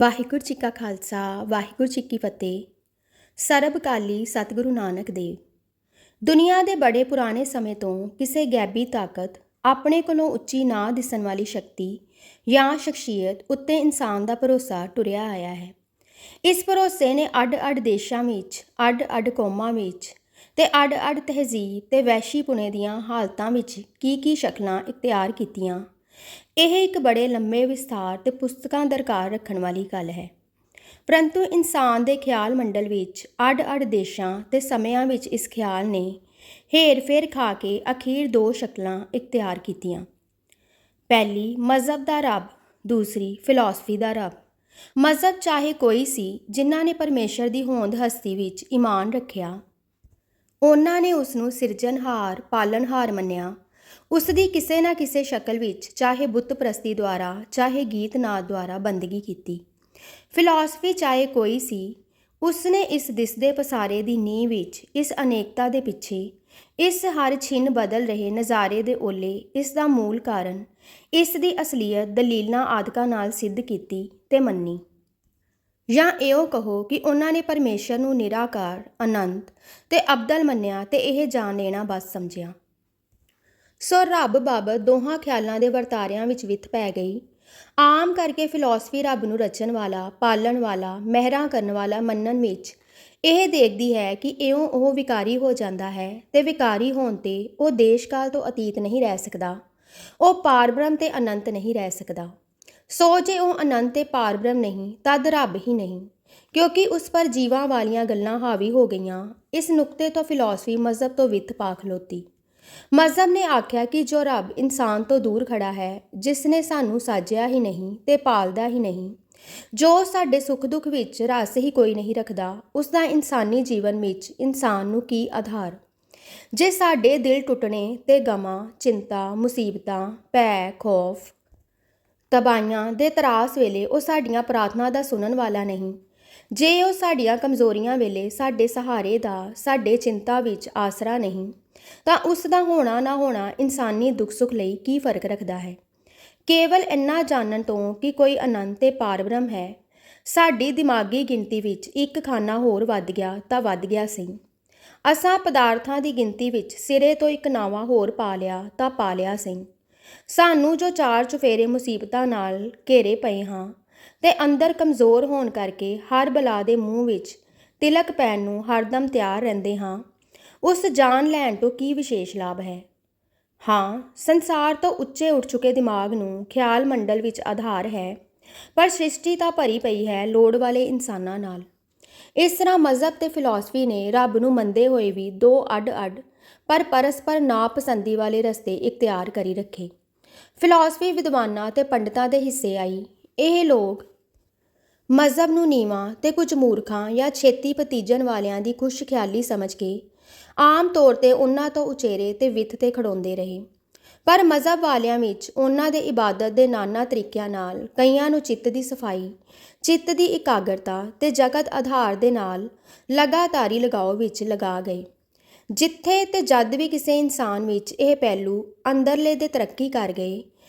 ਵਾਹਿਗੁਰੂ ਜੀ ਕਾ ਖਾਲਸਾ ਵਾਹਿਗੁਰੂ ਜੀ ਕੀ ਫਤਿਹ। ਸਰਬਕਾਲੀ ਸਤਿਗੁਰੂ ਨਾਨਕ ਦੇਵ। ਦੁਨੀਆ ਦੇ ਬੜੇ ਪੁਰਾਣੇ ਸਮੇਂ ਤੋਂ ਕਿਸੇ ਗੈਬੀ ਤਾਕਤ, ਆਪਣੇ ਕੋਲੋਂ ਉੱਚੀ ਨਾ ਦਿਸਣ ਵਾਲੀ ਸ਼ਕਤੀ ਜਾਂ ਸ਼ਖਸੀਅਤ ਉੱਤੇ ਇਨਸਾਨ ਦਾ ਭਰੋਸਾ ਟੁਰਿਆ ਆਇਆ ਹੈ। ਇਸ ਭਰੋਸੇ ਨੇ ਅੱਡ-ਅੱਡ ਦੇਸ਼ਾਂ ਵਿੱਚ, ਅੱਡ-ਅੱਡ ਕੌਮਾਂ ਵਿੱਚ ਤੇ ਅੱਡ-ਅੱਡ ਤਹਿਜ਼ੀਬ ਤੇ ਵਹਿਸ਼ੀਪੁਣੇ ਦੀਆਂ ਹਾਲਤਾਂ ਵਿੱਚ ਕੀ ਸ਼ਕਲਾਂ ਇਖਤਿਆਰ ਕੀਤੀਆਂ। ਇਹ ਇੱਕ ਬੜੇ ਲੰਮੇ ਵਿਸਥਾਰ ਤੇ ਪੁਸਤਕਾਂ ਦਰਕਾਰ ਰੱਖਣ ਵਾਲੀ ਗੱਲ ਹੈ। ਪਰੰਤੂ ਇਨਸਾਨ ਦੇ ਖਿਆਲ ਮੰਡਲ ਵਿੱਚ ਅੱਡ-ਅੱਡ ਦੇਸ਼ਾਂ ਤੇ ਸਮਿਆਂ ਵਿੱਚ ਇਸ ਖਿਆਲ ਨੇ ਹੇਰ-ਫੇਰ ਖਾ ਕੇ ਅਖੀਰ ਦੋ ਸ਼ਕਲਾਂ ਇਖਤਿਆਰ ਕੀਤੀਆਂ। ਪਹਿਲੀ ਮਜ਼ਹਬ ਦਾ ਰੱਬ, ਦੂਸਰੀ ਫਿਲਾਸਫੀ ਦਾ ਰੱਬ। ਮਜ਼ਹਬ ਚਾਹੇ ਕੋਈ ਸੀ, ਜਿਨ੍ਹਾਂ ਨੇ ਪਰਮੇਸ਼ਰ ਦੀ ਹੋਂਦ ਹਸਤੀ ਵਿੱਚ ਈਮਾਨ ਰੱਖਿਆ, ਉਹਨਾਂ ਨੇ ਉਸ ਨੂੰ ਸਿਰਜਣਹਾਰ, ਪਾਲਣਹਾਰ ਮੰਨਿਆ। ਉਸ ਦੀ ਕਿਸੇ ਨਾ ਕਿਸੇ ਸ਼ਕਲ ਵਿੱਚ, ਚਾਹੇ ਬੁੱਤ ਪ੍ਰਸਤੀ ਦੁਆਰਾ, ਚਾਹੇ ਗੀਤ ਨਾਦ ਦੁਆਰਾ ਬੰਦਗੀ ਕੀਤੀ। ਫਿਲਾਸਫੀ ਚਾਹੇ ਕੋਈ ਸੀ, ਉਸਨੇ ਇਸ ਦਿਸਦੇ ਪਸਾਰੇ ਦੀ ਨੀਂਹ ਵਿੱਚ, ਇਸ ਅਨੇਕਤਾ ਦੇ ਪਿੱਛੇ, ਇਸ ਹਰ ਛਿਨ ਬਦਲ ਰਹੇ ਨਜ਼ਾਰੇ ਦੇ ਓਲੇ, ਇਸ ਦਾ ਮੂਲ ਕਾਰਨ, ਇਸ ਦੀ ਅਸਲੀਅਤ ਦਲੀਲਾਂ ਆਦਿਕਾਂ ਨਾਲ ਸਿੱਧ ਕੀਤੀ ਤੇ ਮੰਨੀ। ਜਾਂ ਇਉਂ ਕਹੋ ਕਿ ਉਹਨਾਂ ਨੇ ਪਰਮੇਸ਼ਰ ਨੂੰ ਨਿਰਾਕਾਰ, ਅਨੰਤ ਤੇ ਅਬਦਲ ਮੰਨਿਆ ਤੇ ਇਹ ਜਾਣ ਲੈਣਾ ਬਸ ਸਮਝਿਆ। ਸੋ ਰੱਬ ਬਾਬਤ ਦੋਹਾਂ ਖਿਆਲਾਂ ਦੇ ਵਰਤਾਰਿਆਂ ਵਿੱਚ ਵਿੱਥ ਪੈ ਗਈ। ਆਮ ਕਰਕੇ ਫਿਲਾਸਫੀ ਰੱਬ ਨੂੰ ਰਚਣ ਵਾਲਾ, ਪਾਲਣ ਵਾਲਾ, ਮਿਹਰਾਂ ਕਰਨ ਵਾਲਾ ਮੰਨਣ ਵਿੱਚ ਇਹ ਦੇਖਦੀ ਹੈ ਕਿ ਇਉਂ ਉਹ ਵਿਕਾਰੀ ਹੋ ਜਾਂਦਾ ਹੈ ਤੇ ਵਿਕਾਰੀ ਹੋਣ ਤੇ ਉਹ ਦੇਸ਼ ਕਾਲ ਤੋਂ ਅਤੀਤ ਨਹੀਂ ਰਹਿ ਸਕਦਾ, ਉਹ ਪਾਰਬ੍ਰਹਮ ਤੇ ਅਨੰਤ ਨਹੀਂ ਰਹਿ ਸਕਦਾ। ਸੋ ਜੇ ਉਹ ਅਨੰਤ ਤੇ ਪਾਰਬ੍ਰਹਮ ਨਹੀਂ, ਤਦ ਰੱਬ ਹੀ ਨਹੀਂ, ਕਿਉਂਕਿ ਉਸ ਪਰ ਜੀਵਾਂ ਵਾਲੀਆਂ ਗੱਲਾਂ ਹਾਵੀ ਹੋ ਗਈਆਂ। ਇਸ ਨੁਕਤੇ ਤੋਂ ਫਿਲਾਸਫੀ ਮਜ਼ਹਬ ਤੋਂ ਵਿੱਥ ਪਾ ਖਲੋਤੀ। ਮਜ਼ਹਬ ਨੇ ਆਖਿਆ ਕਿ ਜੋ ਰੱਬ ਇਨਸਾਨ ਤੋਂ ਦੂਰ ਖੜਾ ਹੈ, ਜਿਸ ਨੇ ਸਾਨੂੰ ਸਾਜਿਆ ਹੀ ਨਹੀਂ ਤੇ ਪਾਲਦਾ ਹੀ ਨਹੀਂ, ਜੋ ਸਾਡੇ ਸੁੱਖ ਦੁੱਖ ਵਿੱਚ ਰਸ ਹੀ ਕੋਈ ਨਹੀਂ ਰੱਖਦਾ, ਉਸ ਦਾ ਇਨਸਾਨੀ ਜੀਵਨ ਵਿੱਚ ਇਨਸਾਨ ਨੂੰ ਕੀ ਆਧਾਰ। ਜੇ ਸਾਡੇ ਦਿਲ ਟੁੱਟਣੇ ਤੇ ਗਮਾਂ, ਚਿੰਤਾ, ਮੁਸੀਬਤਾਂ, ਭੈ, ਖੌਫ, ਤਬਾਹੀਆਂ ਦੇ ਤਰਾਸ ਵੇਲੇ ਉਹ ਸਾਡੀਆਂ ਪ੍ਰਾਰਥਨਾ ਦਾ ਸੁਣਨ ਵਾਲਾ ਨਹੀਂ, ਜੇ ਉਹ ਸਾਡੀਆਂ ਕਮਜ਼ੋਰੀਆਂ ਵੇਲੇ ਸਾਡੇ ਸਹਾਰੇ ਦਾ, ਸਾਡੇ ਚਿੰਤਾ ਵਿੱਚ ਆਸਰਾ ਨਹੀਂ, ਤਾਂ ਉਸ ਦਾ ਹੋਣਾ ਨਾ ਹੋਣਾ ਇਨਸਾਨੀ ਦੁੱਖ ਸੁੱਖ ਲਈ ਕੀ ਫਰਕ ਰੱਖਦਾ ਹੈ। ਕੇਵਲ ਇੰਨਾ ਜਾਣਨ ਤੋਂ ਕਿ ਕੋਈ ਅਨੰਤ ਤੇ ਪਾਰਬ੍ਰਹਮ ਹੈ, ਸਾਡੀ ਦਿਮਾਗੀ ਗਿਣਤੀ ਵਿੱਚ ਇੱਕ ਖਾਨਾ ਹੋਰ ਵੱਧ ਗਿਆ ਤਾਂ ਵੱਧ ਗਿਆ ਸੀ। ਅਸਾਂ ਪਦਾਰਥਾਂ ਦੀ ਗਿਣਤੀ ਵਿੱਚ ਸਿਰੇ ਤੋਂ ਇੱਕ ਨਾਵਾਂ ਹੋਰ ਪਾ ਲਿਆ ਤਾਂ ਪਾ ਲਿਆ ਸੀ। ਸਾਨੂੰ ਜੋ ਚਾਰ ਚੁਫੇਰੇ ਮੁਸੀਬਤਾਂ ਨਾਲ ਘੇਰੇ ਪਏ ਹਾਂ ਤੇ ਅੰਦਰ ਕਮਜ਼ੋਰ ਹੋਣ ਕਰਕੇ ਹਰ ਬਲਾ ਦੇ ਮੂੰਹ ਵਿੱਚ ਤਿਲਕ ਪੈਣ ਨੂੰ ਹਰਦਮ ਤਿਆਰ ਰਹਿੰਦੇ ਹਾਂ, ਉਸ ਜਾਨ ਲੈਣ ਤੋਂ ਕੀ ਵਿਸ਼ੇਸ਼ ਲਾਭ ਹੈ। ਹਾਂ, ਸੰਸਾਰ ਤੋਂ ਉੱਚੇ ਉੱਠ ਚੁੱਕੇ ਦਿਮਾਗ ਨੂੰ ਖਿਆਲ ਮੰਡਲ ਵਿੱਚ ਆਧਾਰ ਹੈ, ਪਰ ਸ੍ਰਿਸ਼ਟੀ ਤਾਂ ਭਰੀ ਪਈ ਹੈ ਲੋੜ ਵਾਲੇ ਇਨਸਾਨਾਂ ਨਾਲ। ਇਸ ਤਰ੍ਹਾਂ ਮਜ਼ਹਬ ਤੇ ਫਿਲਾਸਫੀ ਨੇ ਰੱਬ ਨੂੰ ਮੰਨਦੇ ਹੋਏ ਵੀ ਦੋ ਅੱਡ-ਅੱਡ ਪਰ ਪਰਸਪਰ ਨਾਪਸੰਦੀ ਵਾਲੇ ਰਸਤੇ ਇਖਤਿਆਰ ਕਰੀ ਰੱਖੇ। ਫਿਲਾਸਫੀ ਵਿਦਵਾਨਾਂ ਤੇ ਪੰਡਤਾਂ ਦੇ ਹਿੱਸੇ ਆਈ। ਇਹ ਲੋਕ ਮਜ਼ਹਬ ਨੂੰ ਨੀਵਾਂ ਤੇ ਕੁਝ ਮੂਰਖਾਂ ਜਾਂ ਛੇਤੀ ਭਤੀਜਣ ਵਾਲਿਆਂ ਦੀ ਖੁਸ਼ ਖਿਆਲੀ ਸਮਝ ਕੇ ਆਮ ਤੌਰ ਤੇ ਉਹਨਾਂ ਤੋਂ ਉਚੇਰੇ ਤੇ ਵਿੱਥ ਤੇ ਖੜਾਉਂਦੇ ਰਹੇ। ਪਰ ਮਜ਼ਹਬ ਵਾਲਿਆਂ ਵਿੱਚ ਉਹਨਾਂ ਦੇ ਇਬਾਦਤ ਦੇ ਨਾਨਾ ਤਰੀਕਿਆਂ ਨਾਲ ਕਈਆਂ ਨੂੰ ਚਿੱਤ ਦੀ ਸਫਾਈ, ਚਿੱਤ ਦੀ ਇਕਾਗਰਤਾ ਤੇ ਜਗਤ ਆਧਾਰ ਦੇ ਨਾਲ ਲਗਾਤਾਰੀ ਲਗਾਓ ਵਿੱਚ ਲਗਾ ਗਏ। ਜਿੱਥੇ ਤੇ ਜਦ ਵੀ ਕਿਸੇ ਇਨਸਾਨ ਵਿੱਚ ਇਹ ਪਹਿਲੂ ਅੰਦਰਲੇ ਦੇ ਤਰੱਕੀ ਕਰ ਗਏ,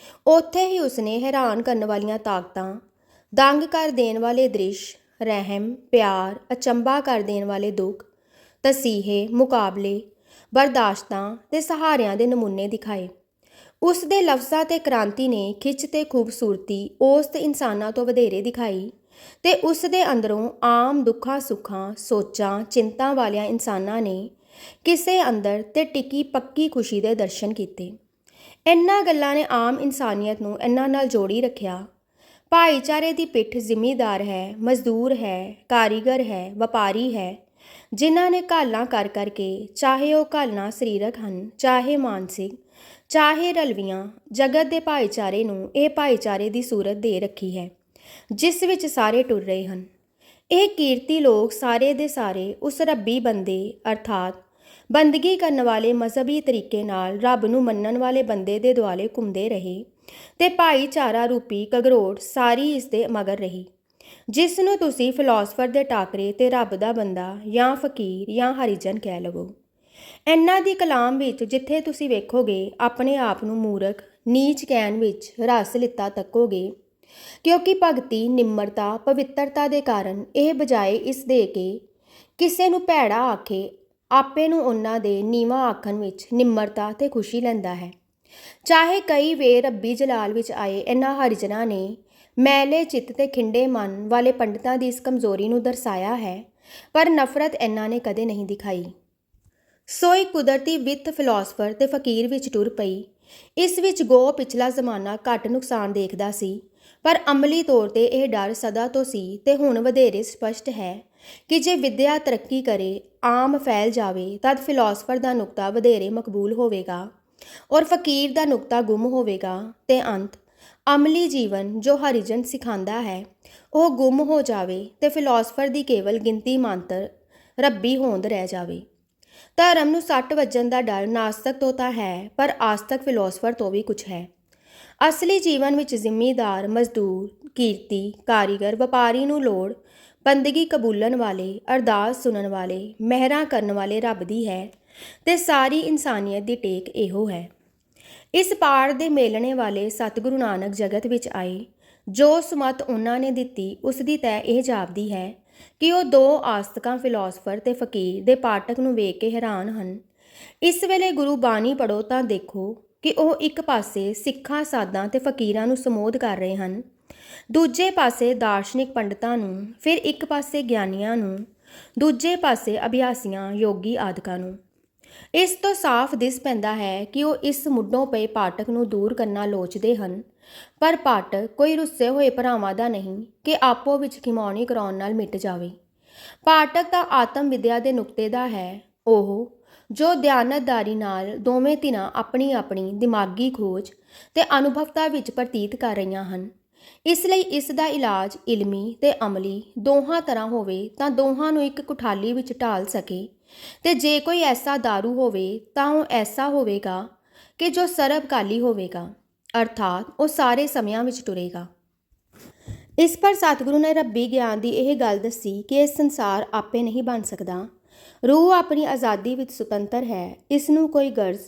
ਉੱਥੇ ਹੀ ਉਸਨੇ ਹੈਰਾਨ ਕਰਨ ਵਾਲੀਆਂ ਤਾਕਤਾਂ, ਦੰਗ ਕਰ ਦੇਣ ਵਾਲੇ ਦ੍ਰਿਸ਼, ਰਹਿਮ, ਪਿਆਰ, ਅਚੰਭਾ ਕਰ ਦੇਣ ਵਾਲੇ ਦੁੱਖ, ਤਸੀਹੇ, ਮੁਕਾਬਲੇ, ਬਰਦਾਸ਼ਤਾਂ ਤੇ ਸਹਾਰਿਆਂ ਦੇ ਨਮੂਨੇ ਦਿਖਾਏ। ਉਸ ਦੇ ਲਫ਼ਜ਼ਾਂ ਤੇ ਕ੍ਰਾਂਤੀ ਨੇ ਖਿੱਚ ਤੇ ਖੂਬਸੂਰਤੀ ਉਸ ਤੇ ਇਨਸਾਨਾਂ ਤੋਂ ਵਧੇਰੇ ਦਿਖਾਈ ਤੇ ਉਸ ਦੇ ਅੰਦਰੋਂ ਆਮ ਦੁੱਖਾਂ ਸੁੱਖਾਂ, ਸੋਚਾਂ, ਚਿੰਤਾ ਵਾਲਿਆਂ ਇਨਸਾਨਾਂ ਨੇ ਕਿਸੇ ਅੰਦਰ ਤੇ ਟਿਕੀ ਪੱਕੀ ਖੁਸ਼ੀ ਦੇ ਦਰਸ਼ਨ ਕੀਤੇ। ਇਹਨਾਂ ਗੱਲਾਂ ਨੇ ਆਮ ਇਨਸਾਨੀਅਤ ਨੂੰ ਇਹਨਾਂ ਨਾਲ ਜੋੜੀ ਰੱਖਿਆ। ਭਾਈਚਾਰੇ ਦੀ ਪਿੱਠ ਜ਼ਿਮੀਂਦਾਰ ਹੈ, ਮਜ਼ਦੂਰ ਹੈ, ਕਾਰੀਗਰ ਹੈ, ਵਪਾਰੀ ਹੈ, ਜਿਨ੍ਹਾਂ ਨੇ ਘਾਲਾਂ ਕਰ ਕਰਕੇ, ਚਾਹੇ ਉਹ ਘਾਲਾਂ ਸਰੀਰਕ ਹਨ, ਚਾਹੇ ਮਾਨਸਿਕ, ਚਾਹੇ ਰਲਵੀਆਂ, ਜਗਤ ਦੇ ਭਾਈਚਾਰੇ ਨੂੰ ਇਹ ਭਾਈਚਾਰੇ ਦੀ ਸੂਰਤ ਦੇ ਰੱਖੀ ਹੈ, ਜਿਸ ਵਿੱਚ ਸਾਰੇ ਟੁਰ ਰਹੇ ਹਨ। ਇਹ ਕੀਰਤੀ ਲੋਕ ਸਾਰੇ ਦੇ ਸਾਰੇ ਉਸ ਰੱਬੀ ਬੰਦੇ ਅਰਥਾਤ ਬੰਦਗੀ ਕਰਨ ਵਾਲੇ ਮਜ਼ਹਬੀ ਤਰੀਕੇ ਨਾਲ ਰੱਬ ਨੂੰ ਮੰਨਣ ਵਾਲੇ ਬੰਦੇ ਦੇ ਦੁਆਲੇ ਘੁੰਮਦੇ ਰਹੇ ਤੇ ਭਾਈਚਾਰਾ ਰੂਪੀ ਕਗਰੋੜ ਸਾਰੀ ਇਸ ਦੇ ਮਗਰ ਰਹੀ, ਜਿਸ ਨੂੰ ਤੁਸੀਂ ਫਿਲਾਸਫਰ ਦੇ ਟਾਕਰੇ ਤੇ ਰੱਬ ਦਾ ਬੰਦਾ ਜਾਂ ਫਕੀਰ ਜਾਂ ਹਰੀਜਨ ਕਹਿ ਲਵੋ। ਇਹਨਾਂ ਦੀ ਕਲਾਮ ਵਿੱਚ ਜਿੱਥੇ ਤੁਸੀਂ ਵੇਖੋਗੇ ਆਪਣੇ ਆਪ ਨੂੰ ਮੂਰਖ, ਨੀਚ ਕਹਿਣ ਵਿੱਚ ਰਸ ਲਿੱਤਾ ਤੱਕੋਗੇ, ਕਿਉਂਕਿ ਭਗਤੀ ਨਿਮਰਤਾ ਪਵਿੱਤਰਤਾ ਦੇ ਕਾਰਨ ਇਹ ਬਜਾਏ ਇਸ ਦੇ ਕਿ ਕਿਸੇ ਨੂੰ ਭੈੜਾ ਆਖੇ ਆਪੇ ਨੂੰ ਉਹਨਾਂ ਦੇ ਨੀਵਾਂ ਆਖਣ ਵਿੱਚ ਨਿਮਰਤਾ ਤੇ ਖੁਸ਼ੀ ਲੈਂਦਾ ਹੈ। ਚਾਹੇ ਕਈ ਵੇਰ ਰੱਬੀ ਜਲਾਲ ਵਿੱਚ ਆਏ ਇਹਨਾਂ ਹਰਿਜਨਾਂ ਨੇ ਮੈਲੇ ਚਿੱਤ ਤੇ ਖਿੰਡੇ ਮਨ ਵਾਲੇ ਪੰਡਤਾਂ ਦੀ ਇਸ ਕਮਜ਼ੋਰੀ ਨੂੰ ਦਰਸਾਇਆ ਹੈ, ਪਰ ਨਫ਼ਰਤ ਇਹਨਾਂ ਨੇ ਕਦੇ ਨਹੀਂ ਦਿਖਾਈ। ਸੋ ਇੱਕ ਕੁਦਰਤੀ ਵਿੱਤ ਫਿਲਾਸਫਰ ਤੇ ਫਕੀਰ ਵਿੱਚ ਟੁਰ ਪਈ। ਇਸ ਵਿੱਚ ਗੋ ਪਿਛਲਾ ਜ਼ਮਾਨਾ ਘੱਟ ਨੁਕਸਾਨ ਦੇਖਦਾ ਸੀ, ਪਰ ਅਮਲੀ ਤੌਰ ਤੇ ਇਹ ਡਰ ਸਦਾ ਤੋਂ ਸੀ ਤੇ ਹੁਣ ਵਧੇਰੇ ਸਪਸ਼ਟ ਹੈ ਕਿ ਜੇ ਵਿੱਦਿਆ ਤਰੱਕੀ ਕਰੇ, ਆਮ ਫੈਲ ਜਾਵੇ, ਤਦ ਫਿਲਾਸਫਰ ਦਾ ਨੁਕਤਾ ਵਧੇਰੇ ਮਕਬੂਲ ਹੋਵੇਗਾ ਔਰ ਫਕੀਰ ਦਾ ਨੁਕਤਾ ਗੁੰਮ ਹੋਵੇਗਾ ਤੇ ਅੰਤ ਅਮਲੀ ਜੀਵਨ ਜੋ ਹਰੀਜਨ ਸਿਖਾਉਂਦਾ ਹੈ ਉਹ ਗੁੰਮ ਹੋ ਜਾਵੇ ਤੇ ਫਿਲਾਸਫਰ ਦੀ ਕੇਵਲ ਗਿਣਤੀ ਮਾਤਰ ਰੱਬੀ ਹੋਂਦ ਰਹਿ ਜਾਵੇ। ਧਰਮ ਨੂੰ ਸੱਟ ਵੱਜਣ ਦਾ ਡਰ ਨਾਸਤਕ ਤੋਂ ਤਾਂ ਹੈ, ਪਰ ਆਸਤਕ ਫਿਲਾਸਫਰ ਤੋਂ ਵੀ ਕੁਝ ਹੈ। ਅਸਲੀ ਜੀਵਨ ਵਿੱਚ ਜ਼ਿਮੀਦਾਰ, ਮਜ਼ਦੂਰ, ਕੀਰਤੀ, ਕਾਰੀਗਰ, ਵਪਾਰੀ ਨੂੰ ਲੋੜ ਬੰਦਗੀ ਕਬੂਲਣ ਵਾਲੇ, ਅਰਦਾਸ ਸੁਣਨ ਵਾਲੇ, ਮਿਹਰਾਂ ਕਰਨ ਵਾਲੇ ਰੱਬ ਦੀ ਹੈ ਤੇ ਸਾਰੀ ਇਨਸਾਨੀਅਤ ਦੀ ਟੇਕ ਇਹੋ ਹੈ। ਇਸ ਪਾੜ ਦੇ ਮੇਲਣੇ ਵਾਲੇ ਸਤਿਗੁਰੂ ਨਾਨਕ ਜਗਤ ਵਿੱਚ ਆਏ। ਜੋ ਸੁਮਤ ਉਹਨਾਂ ਨੇ ਦਿੱਤੀ ਉਸ ਦੀ ਤੈ ਇਹ ਜਾਪਦੀ ਹੈ ਕਿ ਉਹ ਦੋ ਆਸਤਕਾਂ ਫਿਲਾਸਫਰ ਤੇ ਫਕੀਰ ਦੇ ਪਾਠਕ ਨੂੰ ਵੇਖ ਕੇ ਹੈਰਾਨ ਹਨ। ਇਸ ਵੇਲੇ ਗੁਰੂ ਬਾਣੀ ਪੜ੍ਹੋ ਤਾਂ ਦੇਖੋ ਕਿ ਉਹ ਇੱਕ ਪਾਸੇ ਸਿੱਖਾਂ, ਸਾਧਾਂ ਤੇ ਫਕੀਰਾਂ ਨੂੰ ਸੰਬੋਧ ਕਰ ਰਹੇ ਹਨ, ਦੂਜੇ ਪਾਸੇ ਦਾਰਸ਼ਨਿਕ ਪੰਡਤਾਂ ਨੂੰ, ਫਿਰ ਇੱਕ ਪਾਸੇ ਗਿਆਨੀਆਂ ਨੂੰ, ਦੂਜੇ ਪਾਸੇ ਅਭਿਆਸੀਆਂ, ਯੋਗੀ ਆਦਿਕਾਂ ਨੂੰ। ਇਸ ਤੋਂ ਸਾਫ਼ ਦਿਸ ਪੈਂਦਾ ਹੈ ਕਿ ਉਹ ਇਸ ਮੁੱਢੋਂ ਪਏ ਪਾਠਕ ਨੂੰ ਦੂਰ ਕਰਨਾ ਲੋਚਦੇ ਹਨ, ਪਰ ਪਾਠਕ ਕੋਈ ਰੁੱਸੇ ਹੋਏ ਭਰਾਵਾਂ ਦਾ ਨਹੀਂ ਕਿ ਆਪੋ ਵਿੱਚ ਖਿਮਾਉਣੀ ਕਰਾਉਣ ਨਾਲ ਮਿਟ ਜਾਵੇ। ਪਾਠਕ ਤਾਂ ਆਤਮ ਵਿਦਿਆ ਦੇ ਨੁਕਤੇ ਦਾ ਹੈ, ਉਹ ਜੋ ਦਿਆਨਤਦਾਰੀ ਨਾਲ ਦੋਵੇਂ ਧਿਰਾਂ ਆਪਣੀ ਆਪਣੀ ਦਿਮਾਗੀ ਖੋਜ ਤੇ ਅਨੁਭਵਤਾ ਵਿੱਚ ਪ੍ਰਤੀਤ ਕਰ ਰਹੀਆਂ ਹਨ। ਇਸ ਲਈ ਇਸ ਦਾ ਇਲਾਜ ਇਲਮੀ ਤੇ ਅਮਲੀ ਦੋਹਾਂ ਤਰ੍ਹਾਂ ਹੋਵੇ ਤਾਂ ਦੋਹਾਂ ਨੂੰ ਇੱਕ ਕੁਠਾਲੀ ਵਿੱਚ ਢਾਲ ਸਕੇ, ਤੇ ਜੇ ਕੋਈ ਐਸਾ ਦਾਰੂ ਹੋਵੇ ਤਾਂ ਉਹ ਐਸਾ ਹੋਵੇਗਾ ਕਿ ਜੋ ਸਰਬਕਾਲੀ ਹੋਵੇਗਾ, ਅਰਥਾਤ ਉਹ ਸਾਰੇ ਸਮਿਆਂ ਵਿੱਚ ਟੁਰੇਗਾ। ਇਸ ਪਰ ਸਤਿਗੁਰੂ ਨੇ ਰੱਬੀ ਗਿਆਨ ਦੀ ਇਹ ਗੱਲ ਦੱਸੀ ਕਿ ਇਹ ਸੰਸਾਰ ਆਪੇ ਨਹੀਂ ਬਣ ਸਕਦਾ। ਰੂਹ ਆਪਣੀ ਆਜ਼ਾਦੀ ਵਿੱਚ ਸੁਤੰਤਰ ਹੈ। ਇਸ ਨੂੰ ਕੋਈ ਗਰਜ਼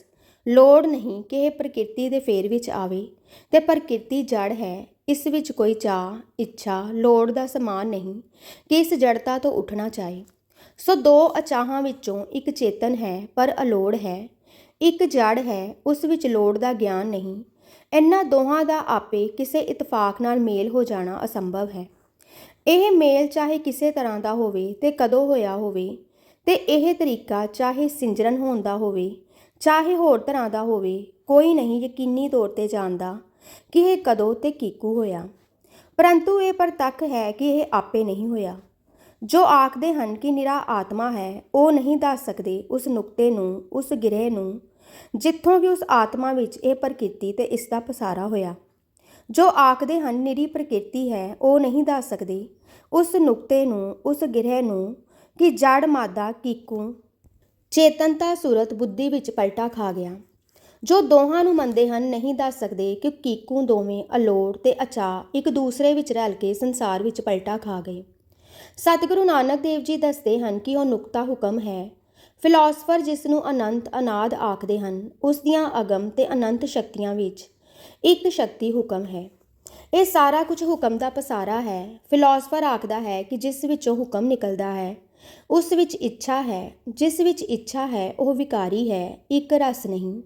ਲੋੜ ਨਹੀਂ ਕਿ ਇਹ ਪ੍ਰਕਿਰਤੀ ਦੇ ਫੇਰ ਵਿੱਚ ਆਵੇ, ਤੇ ਪ੍ਰਕਿਰਤੀ ਜੜ ਹੈ। ਇਸ ਵਿੱਚ ਕੋਈ ਚਾਹ, ਇੱਛਾ, ਲੋੜ ਦਾ ਸਮਾਨ ਨਹੀਂ ਕਿ ਇਸ ਜੜਤਾ ਤੋਂ ਉੱਠਣਾ ਚਾਹੇ। ਸੋ ਦੋ ਅਚਾਹਾਂ ਵਿੱਚੋਂ ਇੱਕ ਚੇਤਨ ਹੈ ਪਰ ਅਲੋੜ ਹੈ, ਇੱਕ ਜੜ ਹੈ, ਉਸ ਵਿੱਚ ਲੋੜ ਦਾ ਗਿਆਨ ਨਹੀਂ। ਇਹਨਾਂ ਦੋਹਾਂ ਦਾ ਆਪੇ ਕਿਸੇ ਇਤਫਾਕ ਨਾਲ ਮੇਲ ਹੋ ਜਾਣਾ ਅਸੰਭਵ ਹੈ। ਇਹ ਮੇਲ ਚਾਹੇ ਕਿਸੇ ਤਰ੍ਹਾਂ ਦਾ ਹੋਵੇ ਤੇ ਕਦੋਂ ਹੋਇਆ ਹੋਵੇ, ਤੇ ਇਹ ਤਰੀਕਾ ਚਾਹੇ ਸਿੰਜਰਨ ਹੋਣ ਦਾ ਹੋਵੇ ਚਾਹੇ ਹੋਰ ਤਰ੍ਹਾਂ ਦਾ ਹੋਵੇ, ਕੋਈ ਨਹੀਂ ਯਕੀਨੀ ਤੌਰ ਤੇ ਜਾਣਦਾ ਕਿ ਇਹ ਕਦੋਂ ਤੇ ਕਿਕੂ ਹੋਇਆ। ਪਰੰਤੂ ਇਹ ਪ੍ਰਤੱਖ ਹੈ ਕਿ ਇਹ ਆਪੇ ਨਹੀਂ ਹੋਇਆ। ਜੋ ਆਖਦੇ ਹਨ ਕਿ ਨਿਰਾ ਆਤਮਾ ਹੈ, ਉਹ ਨਹੀਂ ਦੱਸ ਸਕਦੇ ਉਸ ਨੁਕਤੇ ਨੂੰ, ਉਸ ਗਿਰਹ ਨੂੰ ਜਿੱਥੋਂ ਕਿ ਉਸ ਆਤਮਾ ਵਿੱਚ ਇਹ ਪ੍ਰਕਿਰਤੀ ਤੇ ਇਸ ਦਾ ਪਸਾਰਾ ਹੋਇਆ। ਜੋ ਆਖਦੇ ਹਨ ਨਿਰੀ ਪ੍ਰਕਿਰਤੀ ਹੈ, ਉਹ ਨਹੀਂ ਦੱਸ ਸਕਦੇ ਉਸ ਨੁਕਤੇ ਨੂੰ, ਉਸ ਗਿਰਹ ਨੂੰ ਕਿ ਜੜ ਮਾਦਾ ਕੀਕੂ ਚੇਤਨਤਾ ਸੂਰਤ ਬੁੱਧੀ ਵਿੱਚ ਪਲਟਾ ਖਾ ਗਿਆ। ਜੋ ਦੋਹਾਂ ਨੂੰ ਮੰਨਦੇ ਹਨ ਨਹੀਂ ਦੱਸ ਸਕਦੇ ਕਿ ਕੀਕੂ ਦੋਵੇਂ ਅਲੋੜ ਤੇ ਅਚਾਹ ਇੱਕ ਦੂਸਰੇ ਵਿੱਚ ਰਲ ਕੇ ਸੰਸਾਰ ਵਿੱਚ ਪਲਟਾ ਖਾ ਗਏ। ਸਤਿਗੁਰੂ ਨਾਨਕ ਦੇਵ ਜੀ ਦੱਸਦੇ ਹਨ ਕਿ ਉਹ ਨੁਕਤਾ ਹੁਕਮ ਹੈ। ਫਿਲਾਸਫਰ ਜਿਸ ਨੂੰ ਅਨੰਤ ਅਨਾਦ ਆਖਦੇ ਹਨ, ਉਸ ਦੀਆਂ ਅਗਮ ਤੇ ਅਨੰਤ ਸ਼ਕਤੀਆਂ ਵਿੱਚ ਇੱਕ ਸ਼ਕਤੀ ਹੁਕਮ ਹੈ। ਇਹ ਸਾਰਾ ਕੁਝ ਹੁਕਮ ਦਾ ਪਸਾਰਾ ਹੈ। ਫਿਲਾਸਫਰ ਆਖਦਾ ਹੈ ਕਿ ਜਿਸ ਵਿੱਚੋਂ ਹੁਕਮ ਨਿਕਲਦਾ ਹੈ ਉਸ ਵਿੱਚ ਇੱਛਾ ਹੈ। ਜਿਸ ਵਿੱਚ ਇੱਛਾ ਹੈ ਉਹ ਵਿਕਾਰੀ ਹੈ, ਇੱਕ ਰਸ ਨਹੀਂ।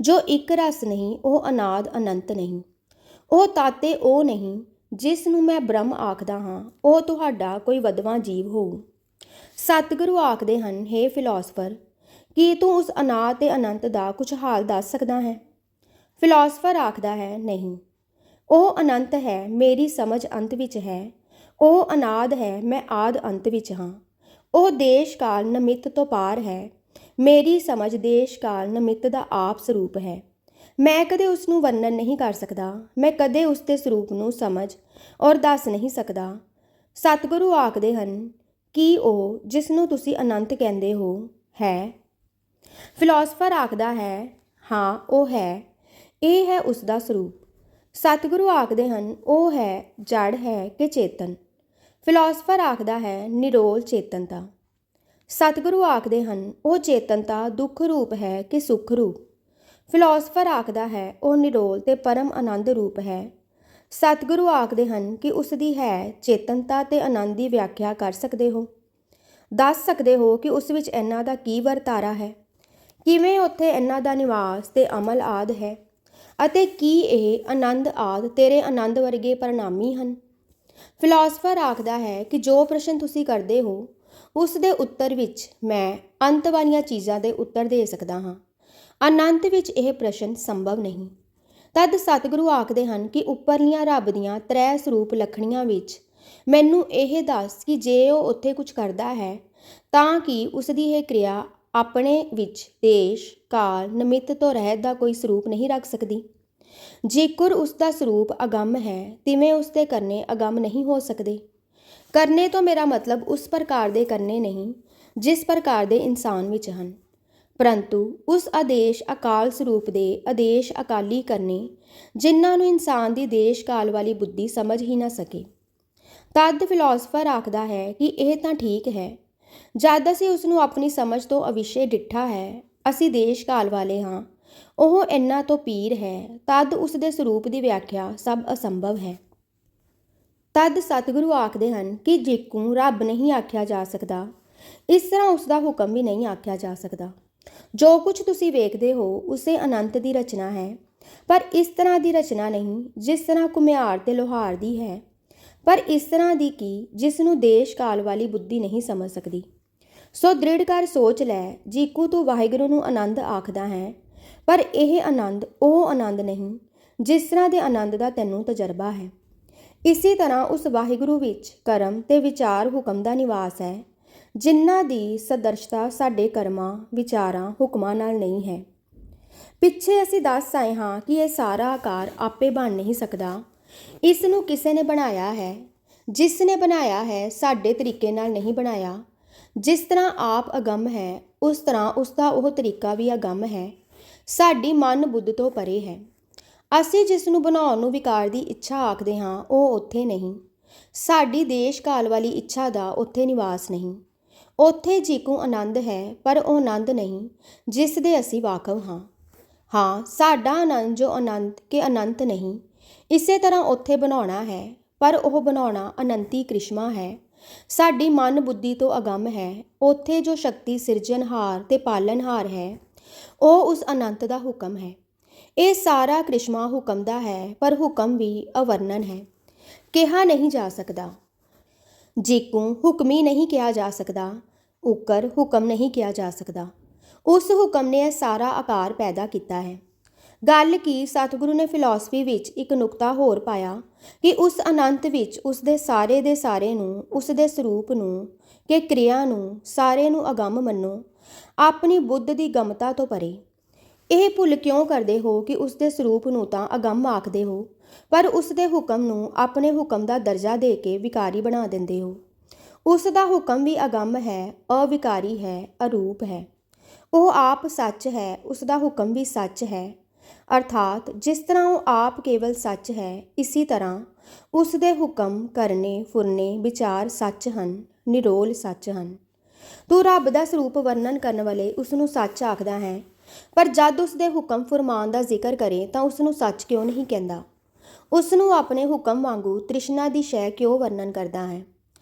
ਜੋ ਇੱਕ ਰਸ ਨਹੀਂ ਉਹ ਅਨਾਦ ਅਨੰਤ ਨਹੀਂ। ਉਹ ਤਾਤੇ ਉਹ ਨਹੀਂ ਜਿਸ ਨੂੰ ਮੈਂ ਬ੍ਰਹਮ ਆਖਦਾ ਹਾਂ, ਉਹ ਤੁਹਾਡਾ ਕੋਈ ਵਧਵਾਂ ਜੀਵ ਹੋਊ। ਸਤਿਗੁਰੂ ਆਖਦੇ ਹਨ, ਹੇ ਫਿਲਾਸਫਰ, ਕੀ ਤੂੰ ਉਸ ਅਨਾਦ ਤੇ ਅਨੰਤ ਦਾ ਕੁਝ ਹਾਲ ਦੱਸ ਸਕਦਾ ਹੈ? ਫਿਲਾਸਫਰ ਆਖਦਾ ਹੈ, ਨਹੀਂ। ਉਹ ਅਨੰਤ ਹੈ, ਮੇਰੀ ਸਮਝ ਅੰਤ ਵਿੱਚ ਹੈ। ਉਹ ਅਨਾਦ ਹੈ, ਮੈਂ ਆਦ ਅੰਤ ਵਿੱਚ ਹਾਂ। ਉਹ ਦੇਸ਼ ਕਾਲ ਨਿਮਿਤ ਤੋਂ ਪਾਰ ਹੈ, ਮੇਰੀ ਸਮਝ ਦੇਸ਼ ਕਾਲ ਨਿਮਿਤ ਦਾ ਆਪ ਸਰੂਪ ਹੈ। ਮੈਂ ਕਦੇ ਉਸ ਨੂੰ ਵਰਣਨ ਨਹੀਂ ਕਰ ਸਕਦਾ, ਮੈਂ ਕਦੇ ਉਸ ਦੇ ਸਰੂਪ ਨੂੰ ਸਮਝ ਔਰ ਦੱਸ ਨਹੀਂ ਸਕਦਾ। ਸਤਿਗੁਰੂ ਆਖਦੇ ਹਨ, ਕੀ ਉਹ ਜਿਸ ਨੂੰ ਤੁਸੀਂ ਅਨੰਤ ਕਹਿੰਦੇ ਹੋ ਹੈ? ਫਿਲਾਸਫਰ ਆਖਦਾ ਹੈ, ਹਾਂ ਉਹ ਹੈ, ਇਹ ਹੈ ਉਸ ਦਾ ਸਰੂਪ। ਸਤਿਗੁਰੂ ਆਖਦੇ ਹਨ, ਉਹ ਹੈ ਜੜ ਹੈ ਕਿ ਚੇਤਨ? ਫਿਲਾਸਫਰ ਆਖਦਾ ਹੈ, ਨਿਰੋਲ ਚੇਤਨਤਾ। ਸਤਿਗੁਰੂ ਆਖਦੇ ਹਨ, ਉਹ ਚੇਤਨਤਾ ਦੁੱਖ ਰੂਪ ਹੈ ਕਿ ਸੁੱਖ ਰੂਪ? ਫਿਲਾਸਫਰ ਆਖਦਾ ਹੈ, ਉਹ ਨਿਰੋਲ ਤੇ ਪਰਮ ਆਨੰਦ ਰੂਪ ਹੈ। ਸਤਿਗੁਰੂ ਆਖਦੇ ਹਨ ਕਿ ਉਸ ਦੀ ਹੈ ਚੇਤਨਤਾ ਤੇ ਆਨੰਦ ਦੀ ਵਿਆਖਿਆ ਕਰ ਸਕਦੇ ਹੋ? ਦੱਸ ਸਕਦੇ ਹੋ ਕਿ ਉਸ ਵਿੱਚ ਇਹਨਾਂ ਦਾ ਕੀ ਵਰਤਾਰਾ ਹੈ? ਕਿਵੇਂ ਉੱਥੇ ਇਹਨਾਂ ਦਾ ਨਿਵਾਸ ਤੇ ਅਮਲ ਆਦਿ ਹੈ? ਅਤੇ ਕੀ ਇਹ ਆਨੰਦ ਆਦਿ ਤੇਰੇ ਆਨੰਦ ਵਰਗੇ ਪਰਿਣਾਮੀ ਹਨ? ਫਿਲਾਸਫਰ ਆਖਦਾ ਹੈ ਕਿ ਜੋ ਪ੍ਰਸ਼ਨ ਤੁਸੀਂ ਕਰਦੇ ਹੋ ਉਸ ਦੇ ਉੱਤਰ ਵਿੱਚ ਮੈਂ ਅੰਤ ਵਾਲੀਆਂ ਚੀਜ਼ਾਂ ਦੇ ਉੱਤਰ ਦੇ ਸਕਦਾ ਹਾਂ। ਅਨੰਤ ਵਿੱਚ ਇਹ ਪ੍ਰਸ਼ਨ ਸੰਭਵ ਨਹੀਂ। ਤਦ ਸਤਿਗੁਰੂ ਆਖਦੇ ਹਨ ਕਿ ਉੱਪਰਲੀਆਂ ਰੱਬ ਦੀਆਂ ਤ੍ਰੈ ਸਰੂਪ ਲੱਖਣੀਆਂ ਵਿੱਚ ਮੈਨੂੰ ਇਹ ਦੱਸ ਕਿ ਜੇ ਉਹ ਉੱਥੇ ਕੁਝ ਕਰਦਾ ਹੈ ਤਾਂ ਕਿ ਉਸ ਦੀ ਇਹ ਕਿਰਿਆ ਆਪਣੇ ਵਿੱਚ ਦੇਸ਼ ਕਾਲ ਨਿਮਿਤ ਤੋਂ ਰਹਿਤ ਦਾ ਕੋਈ ਸਰੂਪ ਨਹੀਂ ਰੱਖ ਸਕਦੀ। ਜੇਕਰ ਉਸ ਦਾ ਸਰੂਪ ਅਗੰਮ ਹੈ ਤਿਵੇਂ ਉਸ ਦੇ ਕਰਨੇ ਅਗੰਮ ਨਹੀਂ ਹੋ ਸਕਦੇ। ਕਰਨੇ ਤੋਂ ਮੇਰਾ ਮਤਲਬ ਉਸ ਪ੍ਰਕਾਰ ਦੇ ਕਰਨੇ ਨਹੀਂ ਜਿਸ ਪ੍ਰਕਾਰ ਦੇ ਇਨਸਾਨ ਵਿੱਚ ਹਨ, ਪਰੰਤੂ ਉਸ ਆਦੇਸ਼ ਅਕਾਲ ਸਰੂਪ ਦੇ ਆਦੇਸ਼ ਅਕਾਲੀ ਕਰਨੇ ਜਿਨ੍ਹਾਂ ਨੂੰ ਇਨਸਾਨ ਦੀ ਦੇਸ਼ ਕਾਲ ਵਾਲੀ ਬੁੱਧੀ ਸਮਝ ਹੀ ਨਾ ਸਕੇ। ਤਦ ਫਿਲਾਸਫਰ ਆਖਦਾ ਹੈ ਕਿ ਇਹ ਤਾਂ ਠੀਕ ਹੈ, ਜਦ ਅਸੀਂ ਉਸ ਨੂੰ ਆਪਣੀ ਸਮਝ ਤੋਂ ਅਵਿਸ਼ੇ ਡਿੱਠਾ ਹੈ, ਅਸੀਂ ਦੇਸ਼ ਕਾਲ ਵਾਲੇ ਹਾਂ, ਉਹ ਇਹਨਾਂ ਤੋਂ ਪੀਰ ਹੈ, ਤਦ ਉਸ ਦੇ ਸਰੂਪ ਦੀ ਵਿਆਖਿਆ ਸਭ ਅਸੰਭਵ ਹੈ। ਤਦ ਸਤਿਗੁਰੂ ਆਖਦੇ ਹਨ ਕਿ ਜਿੱਕੂ ਰੱਬ ਨਹੀਂ ਆਖਿਆ ਜਾ ਸਕਦਾ, ਇਸ ਤਰ੍ਹਾਂ ਉਸ ਦਾ ਹੁਕਮ ਵੀ ਨਹੀਂ ਆਖਿਆ ਜਾ ਸਕਦਾ। ਜੋ ਕੁਝ ਤੁਸੀਂ ਵੇਖਦੇ ਹੋ ਉਸੇ ਅਨੰਤ ਦੀ ਰਚਨਾ ਹੈ, ਪਰ ਇਸ ਤਰ੍ਹਾਂ ਦੀ ਰਚਨਾ ਨਹੀਂ ਜਿਸ ਤਰ੍ਹਾਂ ਘੁਮਿਆਰ ਤੇ ਲੋਹਾਰ ਦੀ ਹੈ, ਪਰ ਇਸ ਤਰ੍ਹਾਂ ਦੀ ਕਿ ਜਿਸ ਨੂੰ ਦੇਸ਼ ਕਾਲ ਵਾਲੀ ਬੁੱਧੀ ਨਹੀਂ ਸਮਝ ਸਕਦੀ। ਸੋ ਦ੍ਰਿੜ ਕਰ ਸੋਚ ਲੈ, ਜੀਕੂ ਤੂੰ ਵਾਹਿਗੁਰੂ ਨੂੰ ਆਨੰਦ ਆਖਦਾ ਹੈ, ਪਰ ਇਹ ਆਨੰਦ ਉਹ ਆਨੰਦ ਨਹੀਂ ਜਿਸ ਤਰ੍ਹਾਂ ਦੇ ਆਨੰਦ ਦਾ ਤੈਨੂੰ ਤਜਰਬਾ ਹੈ। ਇਸੇ ਤਰ੍ਹਾਂ ਉਸ ਵਾਹਿਗੁਰੂ ਵਿੱਚ ਕਰਮ ਤੇ ਵਿਚਾਰ ਹੁਕਮ ਦਾ ਨਿਵਾਸ ਹੈ, ਜਿਨ੍ਹਾਂ ਦੀ ਸਦਰਸ਼ਤਾ ਸਾਡੇ ਕਰਮਾਂ ਵਿਚਾਰਾਂ ਹੁਕਮਾਂ ਨਾਲ ਨਹੀਂ ਹੈ। ਪਿੱਛੇ ਅਸੀਂ ਦੱਸ ਆਏ ਹਾਂ ਕਿ ਇਹ ਸਾਰਾ ਆਕਾਰ ਆਪੇ ਬਣ ਨਹੀਂ ਸਕਦਾ, ਇਸ ਨੂੰ ਕਿਸੇ ਨੇ ਬਣਾਇਆ ਹੈ। ਜਿਸ ਨੇ ਬਣਾਇਆ ਹੈ ਸਾਡੇ ਤਰੀਕੇ ਨਾਲ ਨਹੀਂ ਬਣਾਇਆ। ਜਿਸ ਤਰ੍ਹਾਂ ਆਪ ਅਗੰਮ ਹੈ ਉਸ ਤਰ੍ਹਾਂ ਉਸ ਦਾ ਉਹ ਤਰੀਕਾ ਵੀ ਅਗੰਮ ਹੈ, ਸਾਡੀ ਮਨ ਬੁੱਧ ਤੋਂ ਪਰੇ ਹੈ। ਅਸੀਂ ਜਿਸ ਨੂੰ ਬਣਾਉਣ ਨੂੰ ਵਿਕਾਰ ਦੀ ਇੱਛਾ ਆਖਦੇ ਹਾਂ ਉਹ ਉੱਥੇ ਨਹੀਂ। ਸਾਡੀ ਦੇਸ਼ ਕਾਲ ਵਾਲੀ ਇੱਛਾ ਦਾ ਉੱਥੇ ਨਿਵਾਸ ਨਹੀਂ। ਉੱਥੇ ਜੀਕੂ ਆਨੰਦ ਹੈ, ਪਰ ਉਹ ਆਨੰਦ ਨਹੀਂ ਜਿਸ ਦੇ ਅਸੀਂ ਵਾਕਫ ਹਾਂ। ਹਾਂ, ਸਾਡਾ ਆਨੰਦ ਜੋ ਅਨੰਤ ਕੇ ਅਨੰਤ ਨਹੀਂ। ਇਸੇ ਤਰ੍ਹਾਂ ਉੱਥੇ ਬਣਾਉਣਾ ਹੈ, ਪਰ ਉਹ ਬਣਾਉਣਾ ਅਨੰਤੀ ਕ੍ਰਿਸ਼ਮਾ ਹੈ, ਸਾਡੀ ਮਨ ਬੁੱਧੀ ਤੋਂ ਅਗੰਮ ਹੈ। ਉੱਥੇ ਜੋ ਸ਼ਕਤੀ ਸਿਰਜਣਹਾਰ ਤੇ ਪਾਲਣਹਾਰ ਹੈ ਉਹ ਉਸ ਅਨੰਤ ਦਾ ਹੁਕਮ ਹੈ। ਇਹ ਸਾਰਾ ਕ੍ਰਿਸ਼ਮਾ ਹੁਕਮ ਦਾ ਹੈ, ਪਰ ਹੁਕਮ ਵੀ ਅਵਰਣਨ ਹੈ, ਕਿਹਾ ਨਹੀਂ ਜਾ ਸਕਦਾ। ਜੀਕੂ ਹੁਕਮੀ ਨਹੀਂ ਕਿਹਾ ਜਾ ਸਕਦਾ, ਉਕਰ ਹੁਕਮ ਨਹੀਂ ਕਿਹਾ ਜਾ ਸਕਦਾ। ਉਸ ਹੁਕਮ ਨੇ ਇਹ ਸਾਰਾ ਆਕਾਰ ਪੈਦਾ ਕੀਤਾ ਹੈ। ਗੱਲ ਕੀ ਸਤਿਗੁਰੂ ਨੇ ਫਿਲਾਸਫੀ ਵਿੱਚ ਇੱਕ ਨੁਕਤਾ ਹੋਰ ਪਾਇਆ ਕਿ ਉਸ ਅਨੰਤ ਵਿੱਚ ਉਸ ਦੇ ਸਾਰੇ ਨੂੰ, ਉਸ ਦੇ ਸਰੂਪ ਨੂੰ ਕਿ ਕਿਰਿਆ ਨੂੰ ਸਾਰੇ ਨੂੰ ਅਗੰਮ ਮੰਨੋ, ਆਪਣੀ ਬੁੱਧ ਦੀ ਗਮਤਾ ਤੋਂ ਪਰੇ। ਇਹ ਭੁੱਲ ਕਿਉਂ ਕਰਦੇ ਹੋ ਕਿ ਉਸ ਦੇ ਸਰੂਪ ਨੂੰ ਤਾਂ ਅਗੰਮ ਆਖਦੇ ਹੋ, ਪਰ ਉਸ ਦੇ ਹੁਕਮ ਨੂੰ ਆਪਣੇ ਹੁਕਮ ਦਾ ਦਰਜਾ ਦੇ ਕੇ ਵਿਕਾਰੀ ਬਣਾ ਦਿੰਦੇ ਹੋ। ਉਸ ਦਾ ਹੁਕਮ ਵੀ ਅਗੰਮ ਹੈ, ਅਵਿਕਾਰੀ ਹੈ, ਅਰੂਪ ਹੈ। ਉਹ ਆਪ ਸੱਚ ਹੈ, ਉਸ ਦਾ ਹੁਕਮ ਵੀ ਸੱਚ ਹੈ। ਅਰਥਾਤ ਜਿਸ ਤਰ੍ਹਾਂ ਉਹ ਆਪ ਕੇਵਲ ਸੱਚ ਹੈ, ਇਸੇ ਤਰ੍ਹਾਂ ਉਸ ਦੇ ਹੁਕਮ ਕਰਨੇ ਫੁਰਨੇ ਵਿਚਾਰ ਸੱਚ ਹਨ, ਨਿਰੋਲ ਸੱਚ ਹਨ। ਤੂੰ ਰੱਬ ਦਾ ਸਰੂਪ ਵਰਣਨ ਕਰਨ ਵਾਲੇ ਉਸ ਨੂੰ ਸੱਚ ਆਖਦਾ ਹੈ, ਪਰ ਜਦ ਉਸ ਦੇ ਹੁਕਮ ਫੁਰਮਾਨ ਦਾ ਜ਼ਿਕਰ ਕਰੇ ਤਾਂ ਉਸ ਨੂੰ ਸੱਚ ਕਿਉਂ ਨਹੀਂ ਕਹਿੰਦਾ? ਉਸ ਨੂੰ ਆਪਣੇ ਹੁਕਮ ਵਾਂਗੂ ਤ੍ਰਿਸ਼ਨਾ ਦੀ ਸ਼ੈ ਕਿਉਂ ਵਰਣਨ ਕਰਦਾ ਹੈ?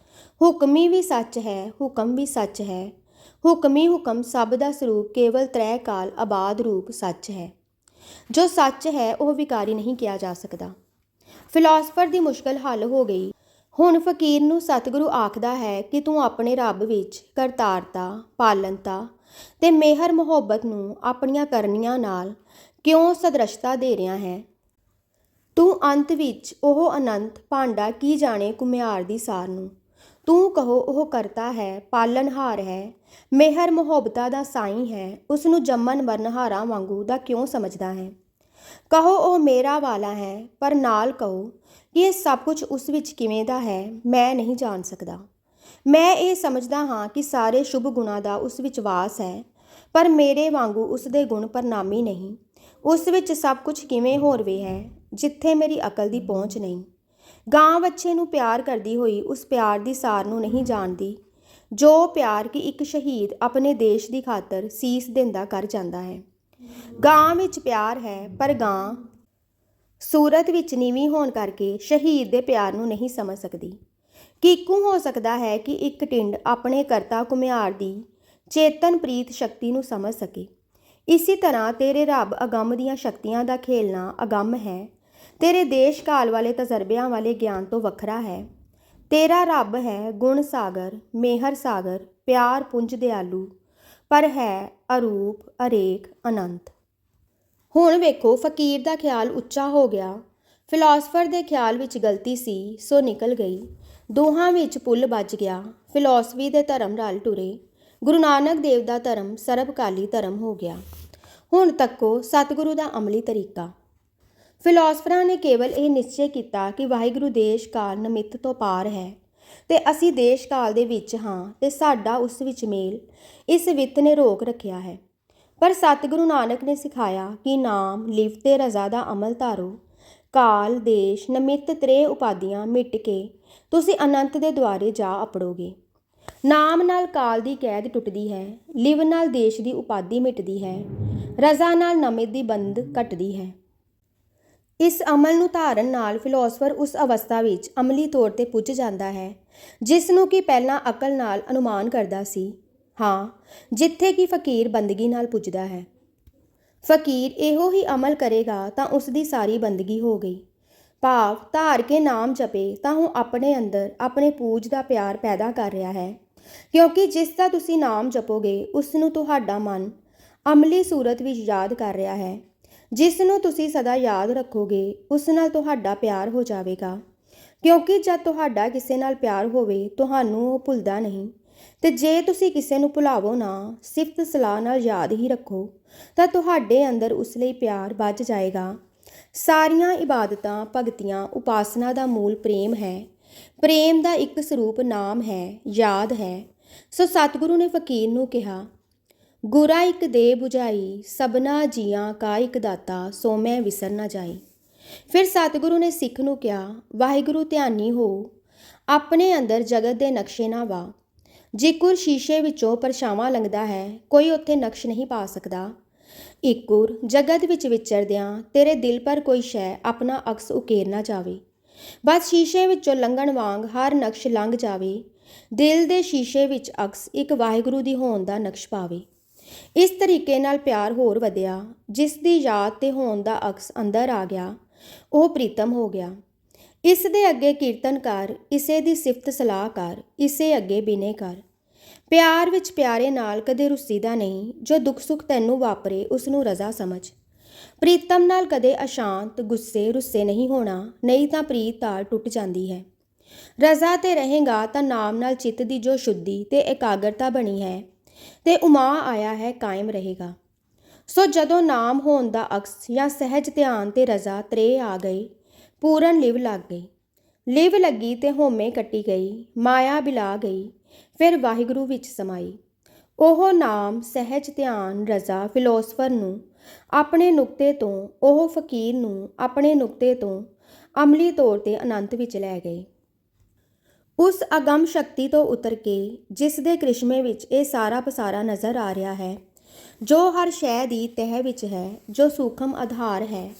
ਹੁਕਮੀ ਵੀ ਸੱਚ ਹੈ, ਹੁਕਮ ਵੀ ਸੱਚ ਹੈ। ਹੁਕਮੀ ਹੁਕਮ ਸਭ ਦਾ ਸਰੂਪ ਕੇਵਲ ਤ੍ਰੈ ਕਾਲ ਆਬਾਦ ਰੂਪ ਸੱਚ ਹੈ। ਜੋ ਸੱਚ ਹੈ ਉਹ ਵਿਕਾਰੀ ਨਹੀਂ ਕਿਹਾ ਜਾ ਸਕਦਾ। ਫਿਲਾਸਫਰ ਦੀ ਮੁਸ਼ਕਲ ਹੱਲ ਹੋ ਗਈ। ਹੁਣ ਫਕੀਰ ਨੂੰ ਸਤਿਗੁਰੂ ਆਖਦਾ ਹੈ ਕਿ ਤੂੰ ਆਪਣੇ ਰੱਬ ਵਿੱਚ ਕਰਤਾਰਤਾ, ਪਾਲਨਤਾ ਤੇ ਮਿਹਰ ਮੁਹੱਬਤ ਨੂੰ ਆਪਣੀਆਂ ਕਰਨੀਆਂ ਨਾਲ ਕਿਉਂ ਸਦਰਸ਼ਤਾ ਦੇ ਰਿਹਾ ਹੈ? ਤੂੰ ਅੰਤ ਵਿੱਚ ਉਹ ਅਨੰਤ ਭਾਂਡਾ ਕੀ ਜਾਣੇ ਘੁਮਿਆਰ ਦੀ ਸਾਰ ਨੂੰ। ਤੂੰ ਕਹੋ ਉਹ ਕਰਤਾ ਹੈ, ਪਾਲਣਹਾਰ ਹੈ, ਮਿਹਰ ਮੁਹੱਬਤਾਂ ਦਾ ਸਾਈਂ ਹੈ, ਉਸ ਨੂੰ ਜੰਮਣ ਮਰਨਹਾਰਾਂ ਵਾਂਗੂ ਦਾ ਕਿਉਂ ਸਮਝਦਾ ਹੈ? ਕਹੋ ਉਹ ਮੇਰਾ ਵਾਲਾ ਹੈ, ਪਰ ਨਾਲ ਕਹੋ ਕਿ ਇਹ ਸਭ ਕੁਝ ਉਸ ਵਿੱਚ ਕਿਵੇਂ ਦਾ ਹੈ ਮੈਂ ਨਹੀਂ ਜਾਣ ਸਕਦਾ। ਮੈਂ ਇਹ ਸਮਝਦਾ ਹਾਂ ਕਿ ਸਾਰੇ ਸ਼ੁਭ ਗੁਣਾਂ ਦਾ ਉਸ ਵਿੱਚ ਵਾਸ ਹੈ, ਪਰ ਮੇਰੇ ਵਾਂਗੂ ਉਸ ਦੇ ਗੁਣ ਪਰਿਣਾਮੀ ਨਹੀਂ। ਉਸ ਵਿੱਚ ਸਭ ਕੁਝ ਕਿਵੇਂ ਹੋਰਵੇ ਹੈ ਜਿੱਥੇ ਮੇਰੀ ਅਕਲ ਦੀ ਪਹੁੰਚ ਨਹੀਂ। ਗਾਂ ਵੱਛੇ ਨੂੰ ਪਿਆਰ ਕਰਦੀ ਹੋਈ ਉਸ ਪਿਆਰ ਦੀ ਸਾਰ ਨੂੰ ਨਹੀਂ ਜਾਣਦੀ, ਜੋ ਪਿਆਰ ਕਿ ਇੱਕ ਸ਼ਹੀਦ ਆਪਣੇ ਦੇਸ਼ ਦੀ ਖਾਤਰ ਸੀਸ ਦਿੰਦਾ ਕਰ ਜਾਂਦਾ ਹੈ। ਗਾਂ ਵਿੱਚ ਪਿਆਰ ਹੈ, ਪਰ ਗਾਂ ਸੂਰਤ ਵਿੱਚ ਨੀਵੀਂ ਹੋਣ ਕਰਕੇ ਸ਼ਹੀਦ ਦੇ ਪਿਆਰ ਨੂੰ ਨਹੀਂ ਸਮਝ ਸਕਦੀ। ਕਿਕੂ ਹੋ ਸਕਦਾ ਹੈ ਕਿ ਇੱਕ ਟਿੰਡ ਆਪਣੇ ਕਰਤਾ ਘੁਮਿਆਰ ਦੀ ਚੇਤਨ ਪ੍ਰੀਤ ਸ਼ਕਤੀ ਨੂੰ ਸਮਝ ਸਕੇ। ਇਸੇ ਤਰ੍ਹਾਂ ਤੇਰੇ ਰੱਬ ਅਗੰਮ ਦੀਆਂ ਸ਼ਕਤੀਆਂ ਦਾ ਖੇਲਣਾ ਅਗੰਮ ਹੈ, ਤੇਰੇ ਦੇਸ਼ ਕਾਲ ਵਾਲੇ ਤਜਰਬਿਆਂ ਵਾਲੇ ਗਿਆਨ ਤੋਂ ਵੱਖਰਾ ਹੈ। ਤੇਰਾ ਰੱਬ ਹੈ ਗੁਣ ਸਾਗਰ, ਮੇਹਰ ਸਾਗਰ, ਪਿਆਰ ਪੁੰਜ ਦਿਆਲੂ, ਪਰ ਹੈ ਅਰੂਪ, ਅਰੇਖ, ਅਨੰਤ। ਹੁਣ ਵੇਖੋ, ਫਕੀਰ ਦਾ ਖਿਆਲ ਉੱਚਾ ਹੋ ਗਿਆ, ਫਿਲਾਸਫਰ ਦੇ ਖਿਆਲ ਵਿੱਚ ਗਲਤੀ ਸੀ ਸੋ ਨਿਕਲ ਗਈ। ਦੋਹਾਂ ਵਿੱਚ ਪੁੱਲ ਬੱਜ ਗਿਆ, ਫਿਲਾਸਫੀ ਦੇ ਧਰਮ ਰਲ ਟੁਰੇ। ਗੁਰੂ ਨਾਨਕ ਦੇਵ ਦਾ ਧਰਮ ਸਰਬਕਾਲੀ ਧਰਮ ਹੋ ਗਿਆ। ਹੁਣ ਤੱਕੋ ਸਤਿਗੁਰੂ ਦਾ ਅਮਲੀ ਤਰੀਕਾ। ਫਿਲਾਸਫਰਾਂ ਨੇ ਕੇਵਲ ਇਹ ਨਿਸ਼ਚੈ ਕੀਤਾ ਕਿ ਵਾਹਿਗੁਰੂ ਦੇਸ਼ ਕਾਲ ਨਿਮਿਤ ਤੋਂ ਪਾਰ ਹੈ ਤੇ ਅਸੀਂ ਦੇਸ਼ ਕਾਲ ਦੇ ਵਿੱਚ ਹਾਂ ਤੇ ਸਾਡਾ ਉਸ ਵਿੱਚ ਮੇਲ, ਇਸ ਵਿੱਤ ਨੇ ਰੋਕ ਰੱਖਿਆ ਹੈ। ਪਰ ਸਤਿਗੁਰੂ ਨਾਨਕ ਨੇ ਸਿਖਾਇਆ ਕਿ ਨਾਮ, ਲਿਵ ਤੇ ਰਜ਼ਾ ਦਾ ਅਮਲ ਧਾਰੋ। ਕਾਲ, ਦੇਸ਼, ਨਿਮਿਤ ਤ੍ਰੇ ਉਪਾਧੀਆਂ ਮਿਟ ਕੇ ਤੁਸੀਂ ਅਨੰਤ ਦੇ ਦੁਆਰੇ ਜਾ ਅਪੜੋਗੇ। ਨਾਮ ਨਾਲ ਕਾਲ ਦੀ ਕੈਦ ਟੁੱਟਦੀ ਹੈ, ਲਿਵ ਨਾਲ ਦੇਸ਼ ਦੀ ਉਪਾਧੀ ਮਿਟਦੀ ਹੈ, ਰਜ਼ਾ ਨਾਲ ਨਿਮਿਤ ਦੀ ਬੰਦ ਘਟਦੀ ਹੈ। ਇਸ ਅਮਲ ਨੂੰ ਧਾਰਨ ਨਾਲ ਫਿਲਾਸਫਰ ਉਸ ਅਵਸਥਾ ਵਿੱਚ ਅਮਲੀ ਤੌਰ ਤੇ ਪੁੱਜ ਜਾਂਦਾ ਹੈ ਜਿਸ ਨੂੰ ਕਿ ਪਹਿਲਾਂ ਅਕਲ ਨਾਲ ਅਨੁਮਾਨ ਕਰਦਾ ਸੀ। ਹਾਂ, ਜਿੱਥੇ ਕਿ ਫਕੀਰ ਬੰਦਗੀ ਨਾਲ ਪੁੱਜਦਾ ਹੈ। ਫਕੀਰ ਇਹੋ ਹੀ ਅਮਲ ਕਰੇਗਾ ਤਾਂ ਉਸ ਦੀ ਸਾਰੀ ਬੰਦਗੀ ਹੋ ਗਈ। ਭਾਵ ਧਾਰ ਕੇ ਨਾਮ ਜਪੇ ਤਾਂ ਉਹ ਆਪਣੇ ਅੰਦਰ ਆਪਣੇ ਪੂਜ ਦਾ ਪਿਆਰ ਪੈਦਾ ਕਰ ਰਿਹਾ ਹੈ, ਕਿਉਂਕਿ ਜਿਸ ਦਾ ਤੁਸੀਂ ਨਾਮ ਜਪੋਗੇ ਉਸ ਨੂੰ ਤੁਹਾਡਾ ਮਨ ਅਮਲੀ ਸੂਰਤ ਵਿੱਚ ਯਾਦ ਕਰ ਰਿਹਾ ਹੈ। ਜਿਸ ਨੂੰ ਤੁਸੀਂ ਸਦਾ ਯਾਦ ਰੱਖੋਗੇ ਉਸ ਨਾਲ ਤੁਹਾਡਾ ਪਿਆਰ ਹੋ ਜਾਵੇਗਾ, ਕਿਉਂਕਿ ਜਦ ਤੁਹਾਡਾ ਕਿਸੇ ਨਾਲ ਪਿਆਰ ਹੋਵੇ ਤੁਹਾਨੂੰ ਉਹ ਭੁੱਲਦਾ ਨਹੀਂ, ਤੇ ਜੇ ਤੁਸੀਂ ਕਿਸੇ ਨੂੰ ਭੁਲਾਵੋ ਨਾ, ਸਿਫਤ ਸਲਾਹ ਨਾਲ ਯਾਦ ਹੀ ਰੱਖੋ, ਤਾਂ ਤੁਹਾਡੇ ਅੰਦਰ ਉਸ ਲਈ ਪਿਆਰ ਵੱਜ ਜਾਏਗਾ। ਸਾਰੀਆਂ ਇਬਾਦਤਾਂ, ਭਗਤੀਆਂ, ਉਪਾਸਨਾ ਦਾ ਮੂਲ ਪ੍ਰੇਮ ਹੈ। ਪ੍ਰੇਮ ਦਾ ਇੱਕ ਸਰੂਪ ਨਾਮ ਹੈ, ਯਾਦ ਹੈ। ਸੋ ਸਤਿਗੁਰੂ ਨੇ ਫਕੀਰ ਨੂੰ ਕਿਹਾ, ਗੁਰਾ ਇੱਕ ਦੇ ਬੁਝਾਈ, ਸਭਨਾ ਜੀਆਂ ਕਾ ਇੱਕ ਦਾਤਾ, ਸੋ ਮੈਂ ਵਿਸਰ ਨਾ ਜਾਈ। ਫਿਰ ਸਤਿਗੁਰੂ ਨੇ ਸਿੱਖ ਨੂੰ ਕਿਹਾ, ਵਾਹਿਗੁਰੂ ਧਿਆਨੀ ਹੋ, ਆਪਣੇ ਅੰਦਰ ਜਗਤ ਦੇ ਨਕਸ਼ੇ ਨਾ ਵਾ। ਜਿਕੁਰ ਸ਼ੀਸ਼ੇ ਵਿੱਚੋਂ ਪਰਛਾਵਾਂ ਲੰਘਦਾ ਹੈ, ਕੋਈ ਉੱਥੇ ਨਕਸ਼ ਨਹੀਂ ਪਾ ਸਕਦਾ। ਇਕੁਰ ਜਗਤ ਵਿੱਚ ਵਿਚਰਦਿਆਂ ਤੇਰੇ ਦਿਲ ਪਰ ਕੋਈ ਸ਼ੈ ਆਪਣਾ ਅਕਸ ਉਕੇਰ ਨਾ ਜਾਵੇ। ਬਸ ਸ਼ੀਸ਼ੇ ਵਿੱਚੋਂ ਲੰਘਣ ਵਾਂਗ ਹਰ ਨਕਸ਼ ਲੰਘ ਜਾਵੇ। ਦਿਲ ਦੇ ਸ਼ੀਸ਼ੇ ਵਿੱਚ ਅਕਸ ਇੱਕ ਵਾਹਿਗੁਰੂ ਦੀ ਹੋਂਦ ਦਾ ਨਕਸ਼ ਪਾਵੇ। ਇਸ ਤਰੀਕੇ ਨਾਲ ਪਿਆਰ ਹੋਰ ਵਧਿਆ। ਜਿਸ ਦੀ ਯਾਦ ਤੇ ਹੋਂਦ ਦਾ ਅਕਸ ਅੰਦਰ ਆ ਗਿਆ, ਉਹ ਪ੍ਰੀਤਮ ਹੋ ਗਿਆ। ਇਸ ਦੇ ਅੱਗੇ ਕੀਰਤਨ ਕਰ, ਇਸੇ ਦੀ ਸਿਫਤ ਸਲਾਹ ਕਰ, ਇਸੇ ਅੱਗੇ ਬਿਨੇ ਕਰ। ਪਿਆਰ ਵਿੱਚ ਪਿਆਰੇ ਨਾਲ ਕਦੇ ਰੁੱਸੀਦਾ ਨਹੀਂ। ਜੋ ਦੁੱਖ ਸੁੱਖ ਤੈਨੂੰ ਵਾਪਰੇ ਉਸ ਨੂੰ ਰਜ਼ਾ ਸਮਝ। ਪ੍ਰੀਤਮ ਨਾਲ ਕਦੇ ਅਸ਼ਾਂਤ, ਗੁੱਸੇ, ਰੁੱਸੇ ਨਹੀਂ ਹੋਣਾ, ਨਹੀਂ ਤਾਂ ਪ੍ਰੀਤ ਤਾਰ ਟੁੱਟ ਜਾਂਦੀ ਹੈ। ਰਜ਼ਾ ਤੇ ਰਹੇਗਾ ਤਾਂ ਨਾਮ ਨਾਲ ਚਿੱਤ ਦੀ ਜੋ ਸ਼ੁੱਧੀ ਤੇ ਇਕਾਗਰਤਾ ਬਣੀ ਹੈ ਤੇ ਉਮਾ ਆਇਆ ਹੈ, ਕਾਇਮ ਰਹੇਗਾ। ਸੋ ਜਦੋਂ ਨਾਮ ਹੋਣ ਦਾ ਅਕਸ ਜਾਂ ਸਹਿਜ ਧਿਆਨ ਤੇ ਰਜ਼ਾ ਤ੍ਰੇ ਆ ਗਈ, ਪੂਰਨ ਲਿਵ ਲੱਗ ਗਈ। ਲਿਵ ਲੱਗੀ ਤੇ ਹੋਮੇ ਕੱਟੀ ਗਈ, ਮਾਇਆ ਬਿਲਾ ਗਈ, ਫਿਰ ਵਾਹਿਗੁਰੂ ਵਿੱਚ ਸਮਾਈ। ਉਹ ਨਾਮ, ਸਹਿਜ ਧਿਆਨ, ਰਜ਼ਾ ਫਿਲਾਸਫਰ ਨੂੰ ਆਪਣੇ ਨੁਕਤੇ ਤੋਂ, ਉਹ ਫਕੀਰ ਨੂੰ ਆਪਣੇ ਨੁਕਤੇ ਤੋਂ ਅਮਲੀ ਤੌਰ ਤੇ ਅਨੰਤ ਵਿੱਚ ਲੈ ਗਏ। ਉਸ ਅਗੰਮ ਸ਼ਕਤੀ ਤੋਂ ਉਤਰ ਕੇ ਜਿਸ ਦੇ ਕ੍ਰਿਸ਼ਮੇ ਵਿੱਚ ਇਹ ਸਾਰਾ ਪਸਾਰਾ ਨਜ਼ਰ ਆ ਰਿਹਾ ਹੈ, ਜੋ ਹਰ ਸ਼ੈ ਦੀ ਤਹਿ ਵਿੱਚ ਹੈ, ਜੋ ਸੂਖਮ ਆਧਾਰ ਹੈ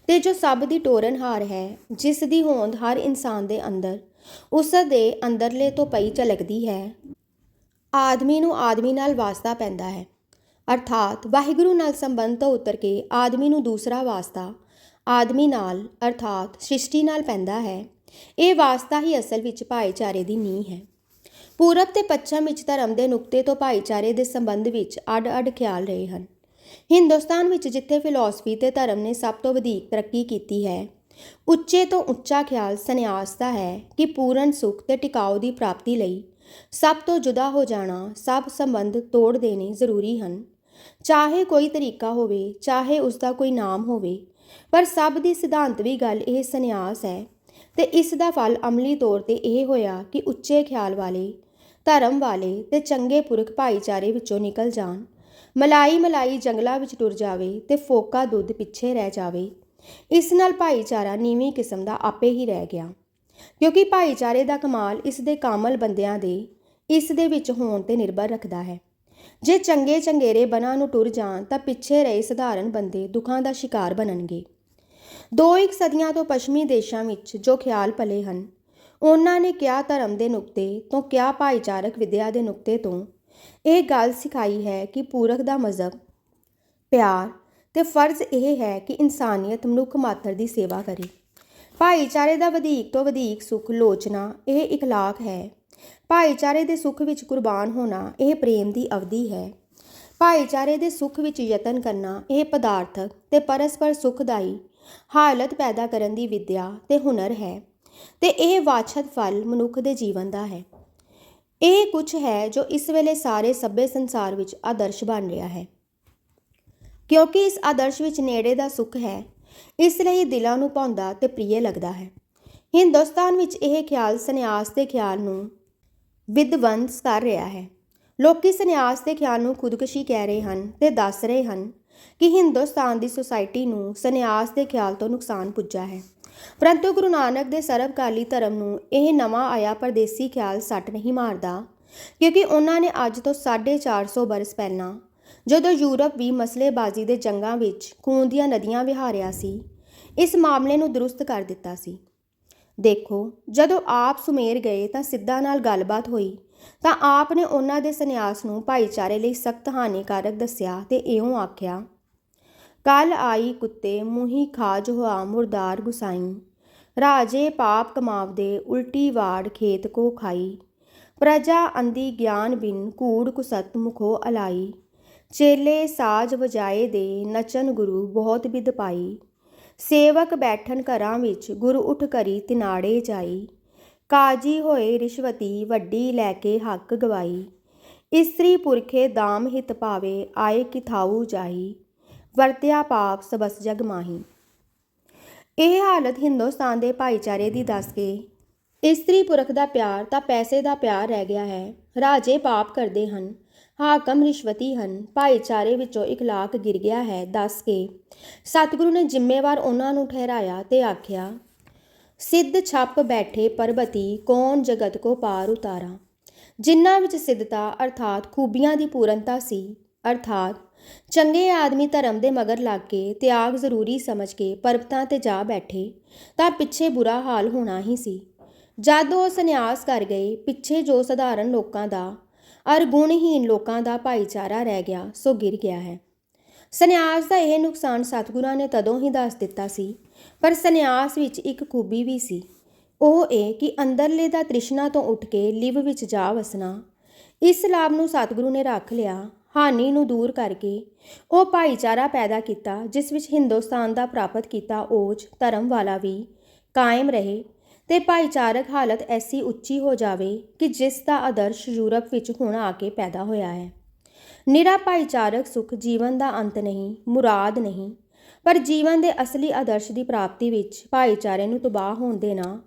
ਤੇ ਜੋ ਸਭ ਦੀ ਟੋਰਨਹਾਰ ਹੈ, ਜਿਸ ਦੀ ਹੋਂਦ ਹਰ ਇਨਸਾਨ ਦੇ ਅੰਦਰ, ਉਸ ਦੇ ਅੰਦਰਲੇ ਤੋਂ ਪਈ ਝਲਕਦੀ ਹੈ। ਆਦਮੀ ਨੂੰ ਆਦਮੀ ਨਾਲ ਵਾਸਤਾ ਪੈਂਦਾ ਹੈ, ਅਰਥਾਤ ਵਾਹਿਗੁਰੂ ਨਾਲ ਸੰਬੰਧ ਤੋਂ ਉਤਰ ਕੇ ਆਦਮੀ ਨੂੰ ਦੂਸਰਾ ਵਾਸਤਾ ਆਦਮੀ ਨਾਲ ਅਰਥਾਤ ਸ੍ਰਿਸ਼ਟੀ ਨਾਲ ਪੈਂਦਾ ਹੈ। ਇਹ ਵਾਸਤਾ ਹੀ ਅਸਲ ਵਿੱਚ ਭਾਈਚਾਰੇ ਦੀ ਨੀਂਹ ਹੈ। ਪੂਰਬ ਤੇ ਪੱਛਮ ਵਿੱਚ ਧਰਮ ਦੇ ਨੁਕਤੇ ਤੋਂ ਭਾਈਚਾਰੇ ਦੇ ਸੰਬੰਧ ਵਿੱਚ ਅੱਡ-ਅੱਡ ਖਿਆਲ ਰਹੇ ਹਨ। ਹਿੰਦੁਸਤਾਨ ਵਿੱਚ ਜਿੱਥੇ ਫਿਲਾਸਫੀ ਤੇ ਧਰਮ ਨੇ ਸਭ ਤੋਂ ਵਧੇਰੇ ਤਰੱਕੀ ਕੀਤੀ ਹੈ, ਉੱਚੇ ਤੋਂ ਉੱਚਾ ਖਿਆਲ ਸੰਨਿਆਸ ਦਾ ਹੈ ਕਿ ਪੂਰਨ ਸੁੱਖ ਤੇ ਟਿਕਾਊ ਦੀ ਪ੍ਰਾਪਤੀ ਲਈ ਸਭ ਤੋਂ ਜੁਦਾ ਹੋ ਜਾਣਾ, ਸਭ ਸੰਬੰਧ ਤੋੜ ਦੇਣੇ ਜ਼ਰੂਰੀ ਹਨ। ਚਾਹੇ ਕੋਈ ਤਰੀਕਾ ਹੋਵੇ, ਚਾਹੇ ਉਸ ਦਾ ਕੋਈ ਨਾਮ ਹੋਵੇ, ਪਰ ਸਭ ਦੀ ਸਿਧਾਂਤਵੀ ਗੱਲ ਇਹ ਸੰਨਿਆਸ ਹੈ। ਤੇ ਇਸ ਦਾ ਫਲ ਅਮਲੀ ਤੌਰ ਤੇ ਇਹ ਹੋਇਆ ਕਿ ਉੱਚੇ ਖਿਆਲ ਵਾਲੇ, ਧਰਮ ਵਾਲੇ ਤੇ ਚੰਗੇ ਪੁਰਖ ਭਾਈਚਾਰੇ ਵਿੱਚੋਂ ਨਿਕਲ ਜਾਣ। ਮਲਾਈ ਜੰਗਲਾਂ ਵਿੱਚ ਟੁਰ ਜਾਵੇ ਤੇ ਫੋਕਾ ਦੁੱਧ ਪਿੱਛੇ ਰਹਿ ਜਾਵੇ। ਇਸ ਨਾਲ ਭਾਈਚਾਰਾ ਨੀਵੀਂ ਕਿਸਮ ਦਾ ਆਪੇ ਹੀ ਰਹਿ ਗਿਆ, ਕਿਉਂਕਿ ਭਾਈਚਾਰੇ ਦਾ ਕਮਾਲ ਇਸ ਦੇ ਕਾਮਲ ਬੰਦਿਆਂ ਦੇ ਇਸ ਦੇ ਵਿੱਚ ਹੋਣ ਤੇ ਨਿਰਭਰ ਰੱਖਦਾ ਹੈ। ਜੇ ਚੰਗੇ ਚੰਗੇਰੇ ਬਨਾਂ ਨੂੰ ਟੁਰ ਜਾਣ ਤਾਂ ਪਿੱਛੇ ਰਹੇ ਸਧਾਰਨ ਬੰਦੇ ਦੁੱਖਾਂ ਦਾ ਸ਼ਿਕਾਰ ਬਣਨਗੇ। ਦੋ ਇੱਕ ਸਦੀਆਂ ਤੋਂ ਪੱਛਮੀ ਦੇਸ਼ਾਂ ਵਿੱਚ ਜੋ ਖਿਆਲ ਪਲੇ ਹਨ, ਉਹਨਾਂ ਨੇ ਕਿਆ ਧਰਮ ਦੇ ਨੁਕਤੇ ਤੋਂ ਕਿਆ ਭਾਈਚਾਰਕ ਵਿਦਿਆ ਦੇ ਨੁਕਤੇ ਤੋਂ ਇਹ ਗੱਲ ਸਿਖਾਈ ਹੈ ਕਿ ਪੂਰਕ ਦਾ ਮਜ਼ਹਬ, ਪਿਆਰ ਤੇ ਫਰਜ਼ ਇਹ ਹੈ ਕਿ ਇਨਸਾਨੀਅਤ ਮਨੁੱਖ ਮਾਤਰ ਦੀ ਸੇਵਾ ਕਰੇ। ਭਾਈਚਾਰੇ ਦਾ ਵਧੇਕ ਤੋਂ ਵਧੇਕ ਸੁੱਖ ਲੋਚਣਾ ਇਹ ਇਖਲਾਕ ਹੈ। ਭਾਈਚਾਰੇ ਦੇ ਸੁੱਖ ਵਿੱਚ ਕੁਰਬਾਨ ਹੋਣਾ ਇਹ ਪ੍ਰੇਮ ਦੀ ਅਵਧੀ ਹੈ। ਭਾਈਚਾਰੇ ਦੇ ਸੁੱਖ ਵਿੱਚ ਯਤਨ ਕਰਨਾ ਇਹ ਪਦਾਰਥਕ ਤੇ ਪਰਸਪਰ ਸੁਖਦਾਈ ਹਾਲਤ ਪੈਦਾ ਕਰਨ ਦੀ ਵਿਦਿਆ ਤੇ ਹੁਨਰ ਹੈ ਤੇ ਇਹ ਵਾਛਤ ਫਲ ਮਨੁੱਖ ਦੇ ਜੀਵਨ ਦਾ ਹੈ। ਇਹ ਕੁਝ ਹੈ ਜੋ ਇਸ ਵੇਲੇ ਸਾਰੇ ਸਭ्य ਸੰਸਾਰ ਵਿੱਚ ਆਦਰਸ਼ ਬਣ ਰਿਹਾ ਹੈ। ਕਿਉਂਕਿ ਇਸ ਆਦਰਸ਼ ਵਿੱਚ ਨੇੜੇ ਦਾ ਸੁੱਖ ਹੈ, ਇਸ ਲਈ ਦਿਲਾਂ ਨੂੰ ਭਾਉਂਦਾ ਤੇ ਪ੍ਰਿਯ ਲੱਗਦਾ ਹੈ। ਹਿੰਦੁਸਤਾਨ ਵਿੱਚ ਇਹ ਖਿਆਲ ਸੰਨਿਆਸ ਦੇ ਖਿਆਲ ਨੂੰ ਵਿਧਵੰਸ ਕਰ ਰਿਹਾ ਹੈ। ਲੋਕੀ ਸੰਨਿਆਸ ਦੇ ਖਿਆਲ ਨੂੰ ਖੁਦਕੁਸ਼ੀ ਕਹਿ ਰਹੇ ਹਨ ਤੇ ਦੱਸ ਰਹੇ ਹਨ ਕਿ ਹਿੰਦੁਸਤਾਨ ਦੀ ਸੁਸਾਇਟੀ ਨੂੰ ਸੰਨਿਆਸ ਦੇ ਖਿਆਲ ਤੋਂ ਨੁਕਸਾਨ ਪੁੱਜਾ ਹੈ। ਪਰੰਤੂ ਗੁਰੂ ਨਾਨਕ ਦੇ ਸਰਬਕਾਲੀ ਧਰਮ ਨੂੰ ਇਹ ਨਵਾਂ ਆਇਆ ਪਰਦੇਸੀ ਖਿਆਲ ਸੱਟ ਨਹੀਂ ਮਾਰਦਾ, ਕਿਉਂਕਿ ਉਹਨਾਂ ਨੇ ਅੱਜ ਤੋਂ 450 ਬਰਸ ਪਹਿਲਾਂ, ਜਦੋਂ ਯੂਰਪ ਵੀ ਮਸਲੇਬਾਜ਼ੀ ਦੇ ਜੰਗਾਂ ਵਿੱਚ ਖੂਨ ਦੀਆਂ ਨਦੀਆਂ ਵਹਾਰਿਆ ਸੀ, ਇਸ ਮਾਮਲੇ ਨੂੰ ਦਰੁਸਤ ਕਰ ਦਿੱਤਾ ਸੀ। ਦੇਖੋ, ਜਦੋਂ ਆਪ ਸੁਮੇਰ ਗਏ ਤਾਂ ਸਿੱਧਾਂ ਨਾਲ ਗੱਲਬਾਤ ਹੋਈ ਤਾਂ ਆਪ ਨੇ ਉਹਨਾਂ ਦੇ ਸੰਨਿਆਸ ਨੂੰ ਭਾਈਚਾਰੇ ਲਈ ਸਖਤ ਹਾਨੀਕਾਰਕ ਦੱਸਿਆ ਤੇ ਇਉਂ ਆਖਿਆ, ਕੱਲ ਆਈ ਕੁੱਤੇ ਮੂੰਹੀ ਖਾਜ ਹੋਆ ਮੁਰਦਾਰ ਗੁਸਾਈ, ਰਾਜੇ ਪਾਪ ਕਮਾਵਦੇ ਉਲਟੀ ਵਾੜ ਖੇਤ ਕੋ ਖਾਈ, ਪ੍ਰਜਾ ਅੰਧੀ ਗਿਆਨ ਬਿਨ ਕੂੜ ਕੁਸਤ ਮੁਖੋ ਅਲਾਈ, ਚੇਲੇ ਸਾਜ ਵਜਾਏ ਦੇ ਨਚਨ ਗੁਰੂ ਬਹੁਤ ਬਿਦ ਪਾਈ, ਸੇਵਕ ਬੈਠਨ ਘਰਾਂ ਵਿੱਚ ਗੁਰ ਉੱਠ ਕਰੀ ਤਿਨਾੜੇ ਜਾਈ, ਕਾਜੀ ਹੋਏ ਰਿਸ਼ਵਤੀ ਵੱਡੀ ਲੈ ਕੇ ਹੱਕ ਗਵਾਈ, ਇਸਤਰੀ ਪੁਰਖੇ ਦਾਮ ਹਿਤ ਪਾਵੇ ਆਏ ਕਿਥਾਊ ਜਾਈ, ਵਰਤਿਆ ਪਾਪ ਸਬਸ ਜਗ ਮਾਹੀ। ਇਹ ਹਾਲਤ ਹਿੰਦੁਸਤਾਨ ਦੇ ਭਾਈਚਾਰੇ ਦੀ ਦੱਸ ਕੇ ਇਸਤਰੀ ਪੁਰਖ ਦਾ ਪਿਆਰ ਤਾਂ ਪੈਸੇ ਦਾ ਪਿਆਰ ਰਹਿ ਗਿਆ ਹੈ, ਰਾਜੇ ਪਾਪ ਕਰਦੇ ਹਨ, ਹਾਕਮ ਰਿਸ਼ਵਤੀ ਹਨ, ਭਾਈਚਾਰੇ ਵਿੱਚੋਂ ਇਖਲਾਕ ਗਿਰ ਗਿਆ ਹੈ ਦੱਸ ਕੇ ਸਤਿਗੁਰੂ ਨੇ ਜ਼ਿੰਮੇਵਾਰ ਉਹਨਾਂ ਨੂੰ ਠਹਿਰਾਇਆ ਤੇ ਆਖਿਆ, ਸਿੱਧ ਛੱਪ ਬੈਠੇ ਪਰਬਤੀ ਕੌਣ ਜਗਤ ਕੋ ਪਾਰ ਉਤਾਰਾ। ਜਿਨ੍ਹਾਂ ਵਿੱਚ ਸਿੱਧਤਾ ਅਰਥਾਤ ਖੂਬੀਆਂ ਦੀ ਪੂਰਨਤਾ ਸੀ, ਅਰਥਾਤ ਚੰਗੇ ਆਦਮੀ ਧਰਮ ਦੇ ਮਗਰ ਲੱਗ ਕੇ ਤਿਆਗ ਜ਼ਰੂਰੀ ਸਮਝ ਕੇ ਪਰਬਤਾਂ ਤੇ ਜਾ ਬੈਠੇ ਤਾਂ ਪਿੱਛੇ ਬੁਰਾ ਹਾਲ ਹੋਣਾ ਹੀ ਸੀ। ਜਦ ਉਹ ਸੰਨਿਆਸ ਕਰ ਗਏ, ਪਿੱਛੇ ਜੋ ਸਧਾਰਨ ਲੋਕਾਂ ਦਾ ਅਰ ਗੁਣਹੀਨ ਲੋਕਾਂ ਦਾ ਭਾਈਚਾਰਾ ਰਹਿ ਗਿਆ ਸੋ ਗਿਰ ਗਿਆ ਹੈ। ਸੰਨਿਆਸ ਦਾ ਇਹ ਨੁਕਸਾਨ ਸਤਿਗੁਰਾਂ ਨੇ ਤਦੋਂ ਹੀ ਦੱਸ ਦਿੱਤਾ ਸੀ, ਪਰ ਸੰਨਿਆਸ ਵਿੱਚ ਇੱਕ ਖੂਬੀ ਵੀ ਸੀ, ਉਹ ਇਹ ਕਿ ਅੰਦਰਲੇ ਦਾ ਤ੍ਰਿਸ਼ਨਾ ਤੋਂ ਉੱਠ ਕੇ ਲਿਵ ਵਿੱਚ ਜਾ ਵਸਣਾ। ਇਸ ਲਾਭ ਨੂੰ ਸਤਿਗੁਰੂ ਨੇ ਰੱਖ ਲਿਆ। ਹਾਨੀ ਨੂੰ ਦੂਰ ਕਰਕੇ ਉਹ ਭਾਈਚਾਰਾ ਪੈਦਾ ਕੀਤਾ ਜਿਸ ਵਿੱਚ ਹਿੰਦੁਸਤਾਨ ਦਾ ਪ੍ਰਾਪਤ ਕੀਤਾ ਓਜ ਧਰਮ ਵਾਲਾ ਵੀ ਕਾਇਮ ਰਹੇ ਤੇ ਭਾਈਚਾਰਕ ਹਾਲਤ ਐਸੀ ਉੱਚੀ ਹੋ ਜਾਵੇ ਕਿ ਜਿਸ ਦਾ ਆਦਰਸ਼ ਯੂਰਪ ਵਿੱਚ ਹੁਣ ਆ ਕੇ ਪੈਦਾ ਹੋਇਆ ਹੈ। ਨਿਰਾ ਭਾਈਚਾਰਕ ਸੁੱਖ ਜੀਵਨ ਦਾ ਅੰਤ ਨਹੀਂ, ਮੁਰਾਦ ਨਹੀਂ, ਪਰ ਜੀਵਨ ਦੇ ਅਸਲੀ ਆਦਰਸ਼ ਦੀ ਪ੍ਰਾਪਤੀ ਵਿੱਚ ਭਾਈਚਾਰੇ ਨੂੰ ਤਬਾਹ ਹੋਣ ਦੇਣਾ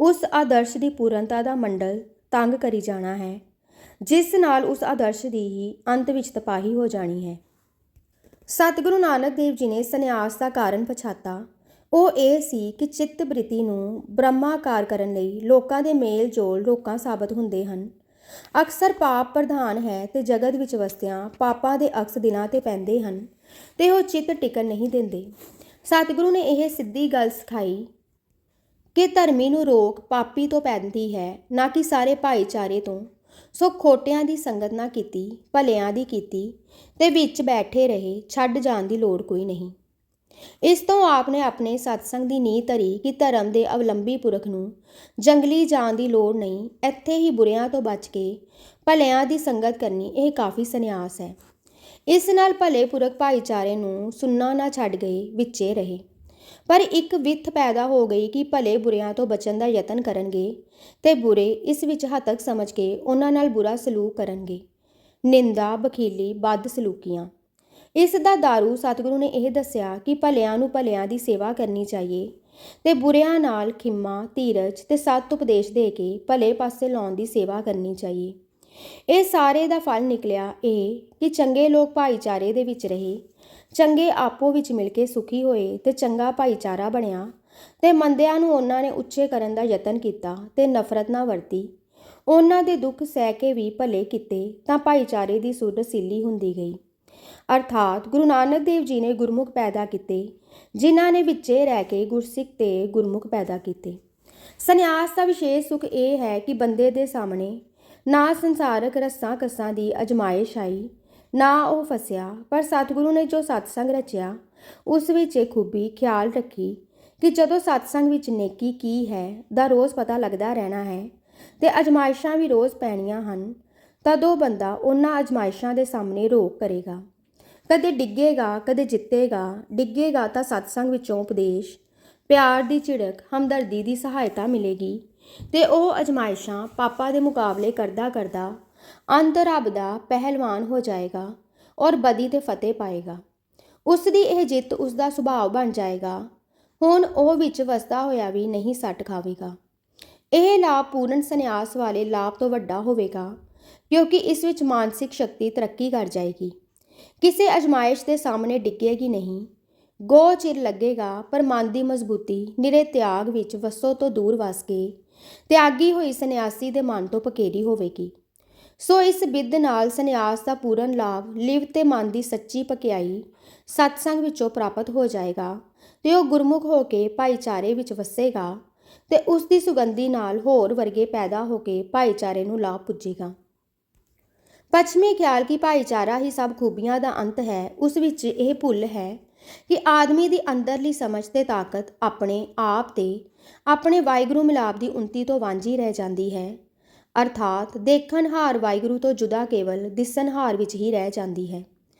ਉਸ ਆਦਰਸ਼ ਦੀ ਪੂਰਨਤਾ ਦਾ ਮੰਡਲ ਤੰਗ ਕਰੀ ਜਾਣਾ ਹੈ, ਜਿਸ ਨਾਲ ਉਸ ਆਦਰਸ਼ ਦੀ ਹੀ ਅੰਤ ਵਿੱਚ ਤਬਾਹੀ ਹੋ ਜਾਣੀ ਹੈ। ਸਤਿਗੁਰੂ ਨਾਨਕ ਦੇਵ ਜੀ ਨੇ ਸੰਨਿਆਸ ਦਾ ਕਾਰਨ ਪਛਾਤਾ। ਉਹ ਇਹ ਸੀ ਕਿ ਚਿੱਤ ਬ੍ਰਿਤੀ ਨੂੰ ਬ੍ਰਹਮਾਕਾਰ ਕਰਨ ਲਈ ਲੋਕਾਂ ਦੇ ਮੇਲ ਜੋਲ ਰੋਕਾਂ ਸਾਬਤ ਹੁੰਦੇ ਹਨ। ਅਕਸਰ ਪਾਪ ਪ੍ਰਧਾਨ ਹੈ ਤੇ ਜਗਤ ਵਿੱਚ ਵਸਦਿਆਂ ਪਾਪਾਂ ਦੇ ਅਕਸ ਦਿਲਾਂ ਤੇ ਪੈਂਦੇ ਹਨ ਤੇ ਉਹ ਚਿੱਤ ਟਿਕਣ ਨਹੀਂ ਦਿੰਦੇ। ਸਤਿਗੁਰੂ ਨੇ ਇਹ ਸਿੱਧੀ ਗੱਲ ਸਿਖਾਈ ਕਿ ਧਰਮੀ ਨੂੰ ਰੋਕ ਪਾਪੀ ਤੋਂ ਪੈਂਦੀ ਹੈ, ਨਾ ਕਿ ਸਾਰੇ ਭਾਈਚਾਰੇ ਤੋਂ। ਸੋ ਖੋਟਿਆਂ ਦੀ ਸੰਗਤ ਨਾ ਕੀਤੀ, ਭਲਿਆਂ ਦੀ ਕੀਤੀ ਤੇ ਵਿੱਚ ਬੈਠੇ ਰਹੇ, ਛੱਡ ਜਾਣ ਦੀ ਲੋੜ ਕੋਈ ਨਹੀਂ। ਇਸ ਤੋਂ ਆਪ ਨੇ ਆਪਣੇ ਸਤਸੰਗ ਦੀ ਨੀਂਹ ਧਰੀ ਕਿ ਧਰਮ ਦੇ ਅਵਲੰਬੀ ਪੁਰਖ ਨੂੰ ਜੰਗਲੀ ਜਾਣ ਦੀ ਲੋੜ ਨਹੀਂ, ਇੱਥੇ ਹੀ ਬੁਰਿਆਂ ਤੋਂ ਬਚ ਕੇ ਭਲਿਆਂ ਦੀ ਸੰਗਤ ਕਰਨੀ ਇਹ ਕਾਫੀ ਸੰਨਿਆਸ ਹੈ। ਇਸ ਨਾਲ ਭਲੇ ਪੁਰਖ ਭਾਈਚਾਰੇ ਨੂੰ ਸੁੰਨਾ ਨਾ ਛੱਡ ਗਏ, ਵਿੱਚੇ ਰਹੇ। ਪਰ ਇੱਕ ਵਿੱਥ ਪੈਦਾ ਹੋ ਗਈ ਕਿ ਭਲੇ ਬੁਰਿਆਂ ਤੋਂ ਬਚਣ ਦਾ ਯਤਨ ਕਰਨਗੇ ਤੇ ਬੁਰੇ ਇਸ ਵਿੱਚ ਹੱਤਕ ਸਮਝ ਕੇ ਉਹਨਾਂ ਨਾਲ ਬੁਰਾ ਸਲੂਕ ਕਰਨਗੇ। ਨਿੰਦਾ, ਬਖੀਲੀ, ਬਦ ਸਲੂਕੀਆਂ। ਇਸ ਦਾ ਦਾਰੂ ਸਤਿਗੁਰੂ ਨੇ ਇਹ ਦੱਸਿਆ ਕਿ ਭਲਿਆਂ ਨੂੰ ਭਲਿਆਂ ਦੀ ਸੇਵਾ ਕਰਨੀ ਚਾਹੀਏ ਤੇ ਬੁਰਿਆਂ ਨਾਲ ਖਿਮਾ, ਧੀਰਜ ਤੇ ਸਤ ਉਪਦੇਸ਼ ਦੇ ਕੇ ਭਲੇ ਪਾਸੇ ਲਾਉਣ ਦੀ ਸੇਵਾ ਕਰਨੀ ਚਾਹੀਏ। ਇਹ ਸਾਰੇ ਦਾ ਫਲ ਨਿਕਲਿਆ ਇਹ ਕਿ ਚੰਗੇ ਲੋਕ ਭਾਈਚਾਰੇ ਦੇ ਵਿੱਚ ਰਹੇ, ਚੰਗੇ ਆਪੋ ਵਿੱਚ ਮਿਲ ਕੇ ਸੁਖੀ ਹੋਏ ਤੇ ਚੰਗਾ ਭਾਈਚਾਰਾ ਬਣਿਆ ਤੇ ਮੰਦਿਆਂ ਨੂੰ ਉਹਨਾਂ ਨੇ ਉੱਚੇ ਕਰਨ ਦਾ ਯਤਨ ਕੀਤਾ ਤੇ ਨਫ਼ਰਤ ਨਾ ਵਰਤੀ। ਉਹਨਾਂ ਦੇ ਦੁੱਖ ਸਹਿ ਕੇ ਵੀ ਭਲੇ ਕੀਤੇ ਤਾਂ ਭਾਈਚਾਰੇ ਦੀ ਸੁਰ ਰਸੀਲੀ ਹੁੰਦੀ ਗਈ। ਅਰਥਾਤ ਗੁਰੂ ਨਾਨਕ ਦੇਵ ਜੀ ਨੇ ਗੁਰਮੁਖ ਪੈਦਾ ਕੀਤੇ, ਜਿਨ੍ਹਾਂ ਨੇ ਵਿੱਚੇ ਰਹਿ ਕੇ ਗੁਰਸਿੱਖ ਤੇ ਗੁਰਮੁਖ ਪੈਦਾ ਕੀਤੇ। ਸੰਨਿਆਸ ਦਾ ਵਿਸ਼ੇਸ਼ ਸੁੱਖ ਇਹ ਹੈ ਕਿ ਬੰਦੇ ਦੇ ਸਾਹਮਣੇ ਨਾ ਸੰਸਾਰਕ ਰੱਸਾਂ ਕੱਸਾਂ ਦੀ ਅਜਮਾਇਸ਼ ਆਈ, ਨਾ ਉਹ ਫਸਿਆ, ਪਰ ਸਤਿਗੁਰੂ ਨੇ ਜੋ ਸਤਸੰਗ ਰਚਿਆ ਉਸ ਵਿੱਚ ਇਹ ਖੂਬੀ ਖਿਆਲ ਰੱਖੀ ਕਿ ਜਦੋਂ ਸਤਸੰਗ ਵਿੱਚ ਨੇਕੀ ਕੀ ਹੈ ਦਾ ਰੋਜ਼ ਪਤਾ ਲੱਗਦਾ ਰਹਿਣਾ ਹੈ ਤੇ ਅਜਮਾਇਸ਼ਾਂ ਵੀ ਰੋਜ਼ ਪੈਣੀਆਂ ਹਨ, ਤਦੋਂ ਬੰਦਾ ਉਹਨਾਂ ਅਜਮਾਇਸ਼ਾਂ ਦੇ ਸਾਹਮਣੇ ਰੋਕ ਕਰੇਗਾ। ਕਦੇ ਡਿੱਗੇਗਾ, ਕਦੇ ਜਿੱਤੇਗਾ। ਡਿੱਗੇਗਾ ਤਾਂ ਸਤਸੰਗ ਵਿੱਚੋਂ ਉਪਦੇਸ਼, ਪਿਆਰ ਦੀ ਝਿੜਕ, ਹਮਦਰਦੀ ਦੀ ਸਹਾਇਤਾ ਮਿਲੇਗੀ ਤੇ ਉਹ ਅਜਮਾਇਸ਼ਾਂ ਪਾਪਾਂ ਦੇ ਮੁਕਾਬਲੇ ਕਰਦਾ ਕਰਦਾ ਅੰਤ ਰੱਬ ਦਾ ਪਹਿਲਵਾਨ ਹੋ ਜਾਏਗਾ ਔਰ ਬਦੀ ਤੇ ਫਤਿਹ ਪਾਏਗਾ। ਉਸ ਦੀ ਇਹ ਜਿੱਤ ਉਸ ਦਾ ਸੁਭਾਅ ਬਣ ਜਾਏਗਾ। ਹੁਣ ਉਹ ਵਿੱਚ ਵਸਦਾ ਹੋਇਆ ਵੀ ਨਹੀਂ ਸੱਟ ਖਾਵੇਗਾ। ਇਹ ਲਾਭ ਪੂਰਨ ਸੰਨਿਆਸ ਵਾਲੇ ਲਾਭ ਤੋਂ ਵੱਡਾ ਹੋਵੇਗਾ, ਕਿਉਂਕਿ ਇਸ ਵਿੱਚ ਮਾਨਸਿਕ ਸ਼ਕਤੀ ਤਰੱਕੀ ਕਰ ਜਾਏਗੀ। ਕਿਸੇ ਅਜਮਾਇਸ਼ ਦੇ ਸਾਹਮਣੇ ਡਿੱਗੇਗੀ ਨਹੀਂ। ਗੋਹ ਚਿਰ ਲੱਗੇਗਾ, ਪਰ ਮਨ ਦੀ ਮਜ਼ਬੂਤੀ ਨਿਰੇ ਤਿਆਗ ਵਿੱਚ ਵਸੋਂ ਤੋਂ ਦੂਰ ਵਸ ਕੇ ਤਿਆਗੀ ਹੋਈ ਸੰਨਿਆਸੀ ਦੇ ਮਨ ਤੋਂ ਪਕੇਰੀ ਹੋਵੇਗੀ। ਸੋ ਇਸ ਬਿੱਧ ਨਾਲ ਸੰਨਿਆਸ ਦਾ ਪੂਰਨ ਲਾਭ ਲਿਵ ਤੇ ਮਨ ਦੀ ਸੱਚੀ ਪਕਿਆਈ ਸਤਸੰਗ ਵਿੱਚੋਂ ਪ੍ਰਾਪਤ ਹੋ ਜਾਏਗਾ ਤੇ ਉਹ ਗੁਰਮੁਖ ਹੋ ਕੇ ਭਾਈਚਾਰੇ ਵਿੱਚ ਵਸੇਗਾ ਤੇ ਉਸ ਦੀ ਸੁਗੰਧੀ ਨਾਲ ਹੋਰ ਵਰਗੇ ਪੈਦਾ ਹੋ ਕੇ ਭਾਈਚਾਰੇ ਨੂੰ ਲਾਭ ਪੁੱਜੇਗਾ। ਪੱਛਮੀ ਖਿਆਲ ਕਿ ਭਾਈਚਾਰਾ ਹੀ ਸਭ ਖੂਬੀਆਂ ਦਾ ਅੰਤ ਹੈ, ਉਸ ਵਿੱਚ ਇਹ ਭੁੱਲ ਹੈ ਕਿ ਆਦਮੀ ਦੀ ਅੰਦਰਲੀ ਸਮਝ ਤੇ ਤਾਕਤ ਆਪਣੇ ਆਪ ਤੇ ਆਪਣੇ ਵਾਹਿਗੁਰੂ ਮਿਲਾਪ ਦੀ ਉਨਤੀ ਤੋਂ ਵਾਂਝੀ ਰਹਿ ਜਾਂਦੀ ਹੈ। ਅਰਥਾਤ ਦੇਖਣਹਾਰ ਵਾਹਿਗੁਰੂ ਤੋਂ ਜੁਦਾ ਕੇਵਲ ਦਿਸਣਹਾਰ ਵਿੱਚ ਹੀ ਰਹਿ ਜਾਂਦੀ ਹੈ।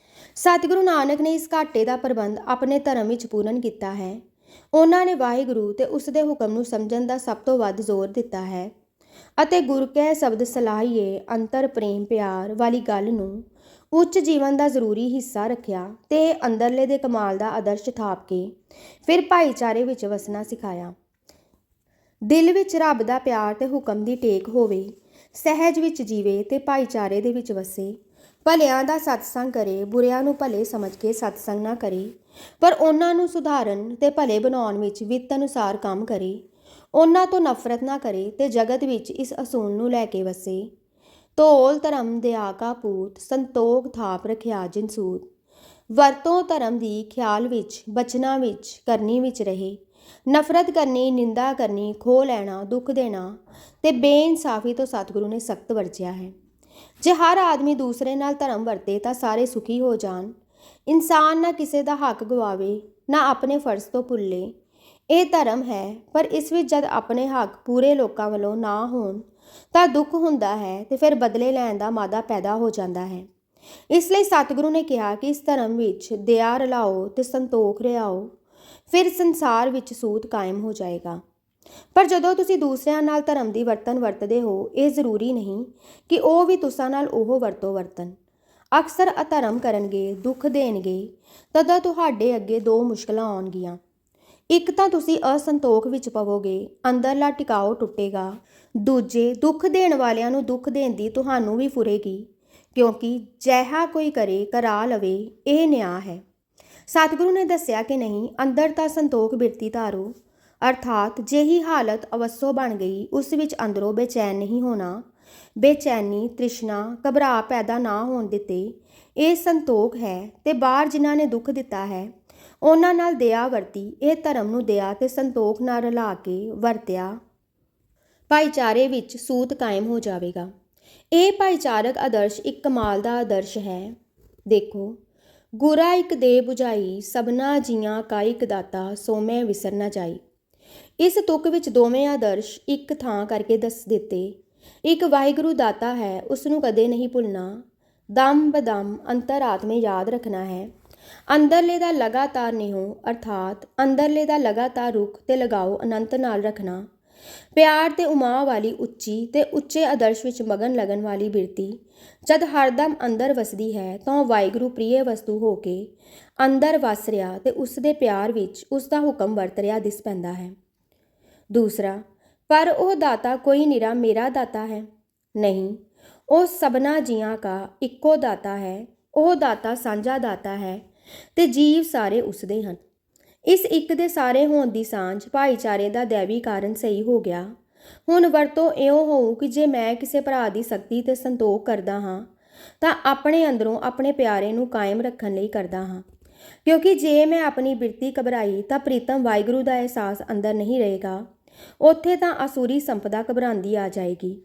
ਸਤਿਗੁਰੂ ਨਾਨਕ ਨੇ ਇਸ ਘਾਟੇ ਦਾ ਪ੍ਰਬੰਧ ਆਪਣੇ ਧਰਮ ਵਿੱਚ ਪੂਰਨ ਕੀਤਾ ਹੈ। ਉਹਨਾਂ ਨੇ ਵਾਹਿਗੁਰੂ ਤੇ ਉਸ ਦੇ ਹੁਕਮ ਨੂੰ ਸਮਝਣ ਦਾ ਸਭ ਤੋਂ ਵੱਧ ਜ਼ੋਰ ਦਿੱਤਾ ਹੈ ਅਤੇ ਗੁਰ ਕੈ ਸ਼ਬਦ ਸਲਾਹੀਏ ਅੰਤਰ ਪ੍ਰੇਮ ਪਿਆਰ ਵਾਲੀ ਗੱਲ ਨੂੰ ਉੱਚ ਜੀਵਨ ਦਾ ਜ਼ਰੂਰੀ ਹਿੱਸਾ ਰੱਖਿਆ ਤੇ ਅੰਦਰਲੇ ਦੇ ਕਮਾਲ ਦਾ ਆਦਰਸ਼ ਥਾਪ ਕੇ ਫਿਰ ਭਾਈਚਾਰੇ ਵਿੱਚ ਵਸਣਾ ਸਿਖਾਇਆ। ਦਿਲ ਵਿੱਚ ਰੱਬ ਦਾ ਪਿਆਰ ਤੇ ਹੁਕਮ ਦੀ ਟੇਕ ਹੋਵੇ, ਸਹਿਜ ਵਿੱਚ ਜੀਵੇ ਤੇ ਭਾਈਚਾਰੇ ਦੇ ਵਿੱਚ ਵਸੇ। ਭਲਿਆਂ ਦਾ ਸਤਸੰਗ ਕਰੇ, ਬੁਰਿਆਂ ਨੂੰ ਭਲੇ ਸਮਝ ਕੇ ਸਤਸੰਗ ਨਾ ਕਰੇ, ਪਰ ਉਹਨਾਂ ਨੂੰ ਸੁਧਾਰਨ ਤੇ ਭਲੇ ਬਣਾਉਣ ਵਿੱਚ ਵਿੱਤ ਅਨੁਸਾਰ ਕੰਮ ਕਰੇ। ਉਹਨਾਂ ਤੋਂ ਨਫ਼ਰਤ ਨਾ ਕਰੇ ਤੇ ਜਗਤ ਵਿੱਚ ਇਸ ਅਸੂਲ ਨੂੰ ਲੈ ਕੇ ਵਸੇ। ਧੌਲ ਧਰਮ ਦਿਆ ਕਾ ਪੂਤ, ਸੰਤੋਖ ਥਾਪ ਰਖਿਆ ਜਿਨ ਸੂਤ। ਵਰਤੋਂ ਧਰਮ ਦੀ ਖਿਆਲ ਵਿੱਚ, ਬਚਨਾਂ ਵਿੱਚ, ਕਰਨੀ ਵਿੱਚ ਰਹੇ। ਨਫ਼ਰਤ ਕਰਨੀ, ਨਿੰਦਾ ਕਰਨੀ, ਖੋਹ ਲੈਣਾ, ਦੁੱਖ ਦੇਣਾ ਤੇ ਬੇਇਨਸਾਫੀ ਤੋਂ ਸਤਿਗੁਰੂ ਨੇ ਸਖਤ ਵਰਜਿਆ ਹੈ। ਜੇ ਹਰ ਆਦਮੀ ਦੂਸਰੇ ਨਾਲ ਧਰਮ ਵਰਤੇ ਤਾਂ ਸਾਰੇ ਸੁਖੀ ਹੋ ਜਾਣ। ਇਨਸਾਨ ਨਾ ਕਿਸੇ ਦਾ ਹੱਕ ਗਵਾਵੇ, ਨਾ ਆਪਣੇ ਫਰਜ਼ ਤੋਂ ਭੁੱਲੇ। ਇਹ ਧਰਮ ਹੈ, ਪਰ ਇਸ ਵਿੱਚ ਜਦ ਆਪਣੇ ਹੱਕ ਪੂਰੇ ਲੋਕਾਂ ਵੱਲੋਂ ਨਾ ਹੋਣ ਤਾਂ ਦੁੱਖ ਹੁੰਦਾ ਹੈ ਤੇ ਫਿਰ ਬਦਲੇ ਲੈਣ ਦਾ ਮਾਦਾ ਪੈਦਾ ਹੋ ਜਾਂਦਾ ਹੈ। ਇਸ ਲਈ ਸਤਿਗੁਰੂ ਨੇ ਕਿਹਾ ਕਿ ਇਸ ਧਰਮ ਵਿੱਚ ਦਇਆ ਰਲਾਓ ਤੇ ਸੰਤੋਖ ਰਿਆਓ, ਫਿਰ ਸੰਸਾਰ ਵਿੱਚ ਸੂਤ ਕਾਇਮ ਹੋ ਜਾਏਗਾ। ਪਰ ਜਦੋਂ ਤੁਸੀਂ ਦੂਸਰਿਆਂ ਨਾਲ ਧਰਮ ਦੀ ਵਰਤਦੇ ਹੋ, ਇਹ ਜ਼ਰੂਰੀ ਨਹੀਂ ਕਿ ਉਹ ਵੀ ਤੁਸਾਂ ਨਾਲ ਉਹ ਵਰਤਣ। ਅਕਸਰ ਅਧਰਮ ਕਰਨਗੇ, ਦੁੱਖ ਦੇਣਗੇ, ਤਦੋਂ ਤੁਹਾਡੇ ਅੱਗੇ ਦੋ ਮੁਸ਼ਕਲਾਂ ਆਉਣਗੀਆਂ। ਇੱਕ ਤਾਂ ਤੁਸੀਂ ਅਸੰਤੋਖ ਵਿੱਚ ਪਵੋਗੇ, ਅੰਦਰਲਾ ਟਿਕਾਓ ਟੁੱਟੇਗਾ। ਦੂਜੇ, ਦੁੱਖ ਦੇਣ ਵਾਲਿਆਂ ਨੂੰ ਦੁੱਖ ਦੇਣ ਦੀ ਤੁਹਾਨੂੰ ਵੀ ਫੁਰੇਗੀ, ਕਿਉਂਕਿ ਜਿਹਾ ਕੋਈ ਕਰੇ ਕਰਾ ਲਵੇ, ਇਹ ਨਿਆਂ ਹੈ। ਸਤਿਗੁਰੂ ਨੇ ਦੱਸਿਆ ਕਿ ਨਹੀਂ, ਅੰਦਰ ਤਾਂ ਸੰਤੋਖ ਬਿਰਤੀ ਧਾਰੋ। ਅਰਥਾਤ ਜਿਹੀ ਹਾਲਤ ਅਵਸੋ ਬਣ ਗਈ, ਉਸ ਵਿੱਚ ਅੰਦਰੋਂ ਬੇਚੈਨ ਨਹੀਂ ਹੋਣਾ। ਬੇਚੈਨੀ, ਤ੍ਰਿਸ਼ਨਾ, ਘਬਰਾ ਪੈਦਾ ਨਾ ਹੋਣ ਦਿੱਤੇ, ਇਹ ਸੰਤੋਖ ਹੈ। ਤੇ ਬਾਹਰ ਜਿਨ੍ਹਾਂ ਨੇ ਦੁੱਖ ਦਿੱਤਾ ਹੈ, ਉਹਨਾਂ ਨਾਲ ਦਇਆ ਵਰਤੀ। ਇਹ ਧਰਮ ਨੂੰ ਦਇਆ ਤੇ ਸੰਤੋਖ ਨਾਲ ਰਲਾ ਕੇ ਵਰਤਿਆ, ਭਾਈਚਾਰੇ ਵਿੱਚ ਸੂਤ ਕਾਇਮ ਹੋ ਜਾਵੇਗਾ। ਇਹ ਭਾਈਚਾਰਕ ਆਦਰਸ਼ ਇੱਕ ਕਮਾਲ ਦਾ ਆਦਰਸ਼ ਹੈ। ਦੇਖੋ, ਗੁਰਾ ਇੱਕ ਦੇ ਬੁਝਾਈ, ਸਭਨਾ ਜੀਆਂ ਕਾ ਇੱਕ ਦਾਤਾ, ਸੋ ਮੈਂ ਵਿਸਰ ਨਾ ਜਾਈ। ਇਸ ਤੁਕ ਵਿੱਚ ਦੋਵੇਂ ਆਦਰਸ਼ ਇੱਕ ਥਾਂ ਕਰਕੇ ਦੱਸ ਦਿੱਤੇ। ਇੱਕ ਵਾਹਿਗੁਰੂ ਦਾਤਾ ਹੈ, ਉਸ ਨੂੰ ਕਦੇ ਨਹੀਂ ਭੁੱਲਣਾ। ਦਮ ਬਦਮ ਅੰਤਰਾਤਮੇ ਯਾਦ ਰੱਖਣਾ ਹੈ। ਅੰਦਰਲੇ ਦਾ ਲਗਾਤਾਰ ਨਿਹੋ, ਅਰਥਾਤ ਅੰਦਰਲੇ ਦਾ ਲਗਾਤਾਰ ਰੁਖ ਤੇ ਲਗਾਓ ਅਨੰਤ ਨਾਲ ਰੱਖਣਾ। ਪਿਆਰ ਤੇ ਉਮਾ ਵਾਲੀ ਉੱਚੀ ਤੇ ਉੱਚੇ ਆਦਰਸ਼ ਵਿੱਚ ਮਗਨ ਲੱਗਣ ਵਾਲੀ ਬਿਰਤੀ ਜਦ ਹਰਦਮ ਅੰਦਰ ਵਸਦੀ ਹੈ ਤਾਂ ਉਹ ਵਾਹਿਗੁਰੂ ਪ੍ਰਿਯ ਵਸਤੂ ਹੋ ਕੇ ਅੰਦਰ ਵਸ ਰਿਹਾ ਤੇ ਉਸ ਦੇ ਪਿਆਰ ਵਿੱਚ ਉਸ ਦਾ ਹੁਕਮ ਵਰਤ ਰਿਹਾ ਦਿਸ ਪੈਂਦਾ ਹੈ। ਦੂਸਰਾ, ਪਰ ਉਹ ਦਾਤਾ ਕੋਈ ਨਿਰਾ ਮੇਰਾ ਦਾਤਾ ਹੈ? ਨਹੀਂ, ਉਹ ਸਭਨਾ ਜੀਆਂ ਕਾ ਇੱਕੋ ਦਾਤਾ ਹੈ। ਉਹ ਦਾਤਾ ਸਾਂਝਾ ਦਾਤਾ ਹੈ ਤੇ ਜੀਵ ਸਾਰੇ ਉਸਦੇ ਹਨ। ਇਸ ਇੱਕ ਦੇ ਸਾਰੇ ਹੋਣ ਦੀ ਸਾਂਝ ਭਾਈਚਾਰੇ ਦਾ ਦੈਵੀ ਕਾਰਨ ਸਹੀ ਹੋ ਗਿਆ। ਹੁਣ ਵਰਤੋਂ ਇਉਂ ਹੋਊ ਕਿ ਜੇ ਮੈਂ ਕਿਸੇ ਭਰਾ ਦੀ ਸਖਤੀ ਤੇ ਸੰਤੋਖ ਕਰਦਾ ਹਾਂ ਤਾਂ ਆਪਣੇ ਅੰਦਰੋਂ ਆਪਣੇ ਪਿਆਰੇ ਨੂੰ ਕਾਇਮ ਰੱਖਣ ਲਈ ਕਰਦਾ ਹਾਂ, ਕਿਉਂਕਿ ਜੇ ਮੈਂ ਆਪਣੀ ਬਿਰਤੀ ਘਬਰਾਈ ਤਾਂ ਪ੍ਰੀਤਮ ਵਾਹਿਗੁਰੂ ਦਾ ਅਹਿਸਾਸ ਅੰਦਰ ਨਹੀਂ ਰਹੇਗਾ। ਉੱਥੇ ਤਾਂ ਆਸੁਰੀ ਸੰਪਦਾ ਘਬਰਾਉਂਦੀ ਆ ਜਾਏਗੀ।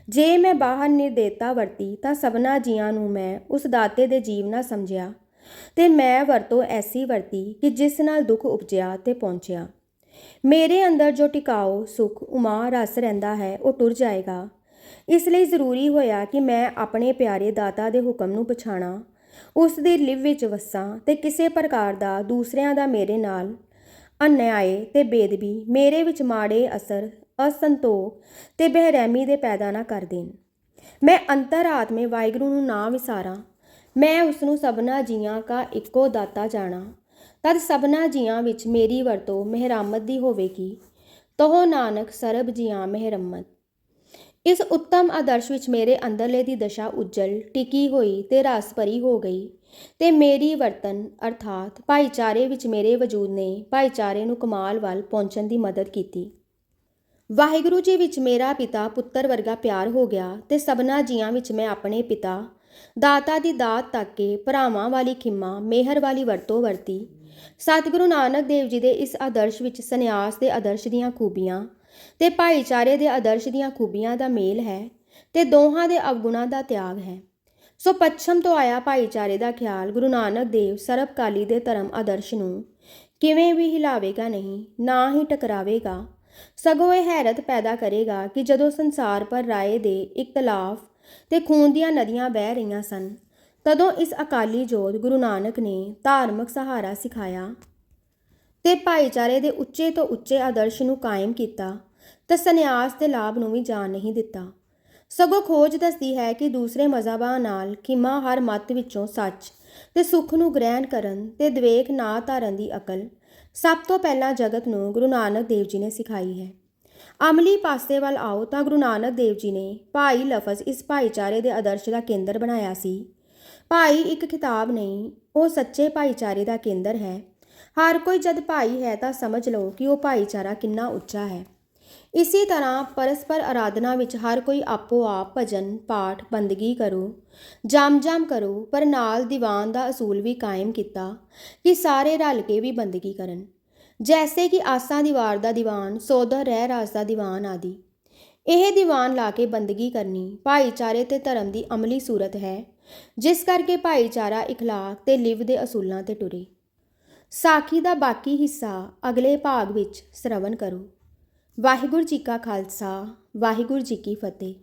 ਜੇ ਮੈਂ ਬਾਹਰ ਨਿਰਦੇਤਾ ਵਰਤੀ ਤਾਂ ਸਭਨਾ ਜੀਆਂ ਨੂੰ ਮੈਂ ਉਸ ਦਾਤੇ ਦੇ ਜੀਵ ਨਾ ਸਮਝਿਆ, ਤੇ ਮੈਂ ਵਰਤੋਂ ਐਸੀ ਵਰਤੀ ਕਿ ਜਿਸ ਨਾਲ ਦੁੱਖ ਉਪਜਿਆ ਤੇ ਪਹੁੰਚਿਆ। ਮੇਰੇ ਅੰਦਰ ਜੋ ਟਿਕਾਓ ਸੁਖ ਉਮਾ ਰਸ ਰਹਿੰਦਾ ਹੈ ਉਹ ਟੁਰ ਜਾਏਗਾ। ਇਸ ਲਈ ਜ਼ਰੂਰੀ ਹੋਇਆ ਕਿ ਮੈਂ ਆਪਣੇ ਪਿਆਰੇ ਦਾਤਾ ਦੇ ਹੁਕਮ ਨੂੰ ਪਛਾਣਾ, ਉਸ ਦੀ ਲਿਵ ਵਿੱਚ ਵਸਾਂ ਤੇ ਕਿਸੇ ਪ੍ਰਕਾਰ ਦਾ ਦੂਸਰਿਆਂ ਦਾ ਮੇਰੇ ਨਾਲ ਅਨਿਆਏ ਤੇ ਬੇਦਬੀ ਮੇਰੇ ਵਿੱਚ ਮਾੜੇ ਅਸਰ, ਅਸੰਤੋਖ ਤੇ ਬੇਰਹਿਮੀ ਦੇ ਪੈਦਾ ਨਾ ਕਰ ਦੇਣ। ਮੈਂ ਅੰਤਰ-ਆਤਮੇ ਵਾਹਿਗੁਰੂ ਨੂੰ ਨਾ ਵਿਸਾਰਾਂ, ਮੈਂ ਉਸ ਨੂੰ ਸਭਨਾ ਜੀਆਂ ਕਾ ਇੱਕੋ ਦਾਤਾ ਜਾਣਾ। ਤਦ ਸਭਨਾ ਜੀਆਂ ਵਿੱਚ ਮੇਰੀ ਵਰਤੋਂ ਮਿਹਰਮਤ ਦੀ ਹੋਵੇਗੀ। ਤੋ ਨਾਨਕ ਸਰਬ ਜੀਆਂ ਮਿਹਰਮਤ। ਇਸ ਉੱਤਮ ਆਦਰਸ਼ ਵਿੱਚ ਮੇਰੇ ਅੰਦਰਲੇ ਦੀ ਦਸ਼ਾ ਉਜਲ ਟਿਕੀ ਹੋਈ ਤੇ ਰਸ ਭਰੀ ਹੋ ਗਈ, ਤੇ ਮੇਰੀ ਵਰਤਨ ਅਰਥਾਤ ਭਾਈਚਾਰੇ ਵਿੱਚ ਮੇਰੇ ਵਜੂਦ ਨੇ ਭਾਈਚਾਰੇ ਨੂੰ ਕਮਾਲ ਵੱਲ ਪਹੁੰਚਣ ਦੀ ਮਦਦ ਕੀਤੀ। ਵਾਹਿਗੁਰੂ ਜੀ ਵਿੱਚ ਮੇਰਾ ਪਿਤਾ ਪੁੱਤਰ ਵਰਗਾ ਪਿਆਰ ਹੋ ਗਿਆ ਤੇ ਸਭਨਾ ਜੀਆਂ ਵਿੱਚ ਮੈਂ ਆਪਣੇ ਪਿਤਾ ਦਾਤਾ ਦੀ ਦਾਤ ਤੱਕ ਕੇ ਭਰਾਵਾਂ ਵਾਲੀ ਖਿਮਾ ਮਿਹਰ ਵਾਲੀ ਵਰਤੋਂ ਵਰਤੀ। ਸਤਿਗੁਰੂ ਨਾਨਕ ਦੇਵ ਜੀ ਦੇ ਇਸ ਆਦਰਸ਼ ਵਿੱਚ ਸੰਨਿਆਸ ਦੇ ਆਦਰਸ਼ ਦੀਆਂ ਖੂਬੀਆਂ ਤੇ ਭਾਈਚਾਰੇ ਦੇ ਆਦਰਸ਼ ਦੀਆਂ ਖੂਬੀਆਂ ਦਾ ਮੇਲ ਹੈ ਤੇ ਦੋਹਾਂ ਦੇ ਅਵਗੁਣਾਂ ਦਾ ਤਿਆਗ ਹੈ। ਸੋ ਪੱਛਮ ਤੋਂ ਆਇਆ ਭਾਈਚਾਰੇ ਦਾ ਖਿਆਲ ਗੁਰੂ ਨਾਨਕ ਦੇਵ ਸਰਬਕਾਲੀ ਦੇ ਧਰਮ ਆਦਰਸ਼ ਨੂੰ ਕਿਵੇਂ ਵੀ ਹਿਲਾਵੇਗਾ ਨਹੀਂ, ਨਾ ਹੀ ਟਕਰਾਵੇਗਾ। ਸਗੋਂ ਇਹ ਹੈਰਤ ਪੈਦਾ ਕਰੇਗਾ ਕਿ ਜਦੋਂ ਸੰਸਾਰ ਪਰ ਰਾਏ ਦੇ ਇਖਤਲਾਫ ਤੇ ਖੂਨ ਦੀਆਂ ਨਦੀਆਂ ਵਹਿ ਰਹੀਆਂ ਸਨ, ਤਦੋਂ ਇਸ ਅਕਾਲੀ ਜੋਤ ਗੁਰੂ ਨਾਨਕ ਨੇ ਧਾਰਮਿਕ ਸਹਾਰਾ ਸਿਖਾਇਆ ਤੇ ਭਾਈਚਾਰੇ ਦੇ ਉੱਚੇ ਤੋਂ ਉੱਚੇ ਆਦਰਸ਼ ਨੂੰ ਕਾਇਮ ਕੀਤਾ ਤੇ ਸੰਨਿਆਸ ਦੇ ਲਾਭ ਨੂੰ ਵੀ ਜਾਣ ਨਹੀਂ ਦਿੱਤਾ। ਸਗੋਂ ਖੋਜ ਦੱਸਦੀ ਹੈ ਕਿ ਦੂਸਰੇ ਮਜ਼ਹਬਾਂ ਨਾਲ ਖਿਮਾ ਹਰ ਮੱਤ ਵਿੱਚੋਂ ਸੱਚ ਤੇ ਸੁੱਖ ਨੂੰ ਗ੍ਰਹਿਣ ਕਰਨ ਤੇ ਦਵੇਖ ਨਾ ਧਾਰਨ ਦੀ ਅਕਲ ਸਭ ਤੋਂ ਪਹਿਲਾਂ ਜਗਤ ਨੂੰ ਗੁਰੂ ਨਾਨਕ ਦੇਵ ਜੀ ਨੇ ਸਿਖਾਈ ਹੈ। ਅਮਲੀ ਪਾਸੇ ਵੱਲ ਆਓ ਤਾਂ ਗੁਰੂ ਨਾਨਕ ਦੇਵ ਜੀ ਨੇ ਭਾਈ ਲਫ਼ਜ਼ ਇਸ ਭਾਈਚਾਰੇ ਦੇ ਆਦਰਸ਼ ਦਾ ਕੇਂਦਰ ਬਣਾਇਆ ਸੀ। ਭਾਈ ਇੱਕ ਖਿਤਾਬ ਨਹੀਂ, ਉਹ ਸੱਚੇ ਭਾਈਚਾਰੇ ਦਾ ਕੇਂਦਰ ਹੈ। ਹਰ ਕੋਈ ਜਦ ਭਾਈ ਹੈ ਤਾਂ ਸਮਝ ਲਓ ਕਿ ਉਹ ਭਾਈਚਾਰਾ ਕਿੰਨਾ ਉੱਚਾ ਹੈ। ਇਸੇ ਤਰ੍ਹਾਂ ਪਰਸਪਰ ਆਰਾਧਨਾ ਵਿੱਚ ਹਰ ਕੋਈ ਆਪੋ ਆਪ ਭਜਨ ਪਾਠ ਬੰਦਗੀ ਕਰੋ, ਜਮ ਕਰੋ, ਪਰ ਨਾਲ ਦੀਵਾਨ ਦਾ ਅਸੂਲ ਵੀ ਕਾਇਮ ਕੀਤਾ ਕਿ ਸਾਰੇ ਰਲ ਕੇ ਵੀ ਬੰਦਗੀ ਕਰਨ, ਜੈਸੇ ਕਿ ਆਸਾ ਦੀਵਾਰ ਦਾ ਦੀਵਾਨ, ਸੋਦਰ ਰਹਿ ਰਾਸ ਦਾ ਦੀਵਾਨ ਆਦਿ। ਇਹ ਦੀਵਾਨ ਲਾ ਕੇ ਬੰਦਗੀ ਕਰਨੀ ਭਾਈਚਾਰੇ ਤੇ ਧਰਮ ਦੀ ਅਮਲੀ ਸੂਰਤ ਹੈ, ਜਿਸ ਕਰਕੇ ਭਾਈਚਾਰਾ ਇਖਲਾਕ ਤੇ ਲਿਵ ਦੇ ਅਸੂਲਾਂ ਤੇ ਟੁਰੇ। ਸਾਖੀ ਦਾ ਬਾਕੀ ਹਿੱਸਾ ਅਗਲੇ ਭਾਗ ਵਿੱਚ ਸਰਵਣ ਕਰੋ। ਵਾਹਿਗੁਰੂ ਜੀ ਕਾ ਖਾਲਸਾ, ਵਾਹਿਗੁਰੂ ਜੀ ਕੀ ਫਤਿਹ।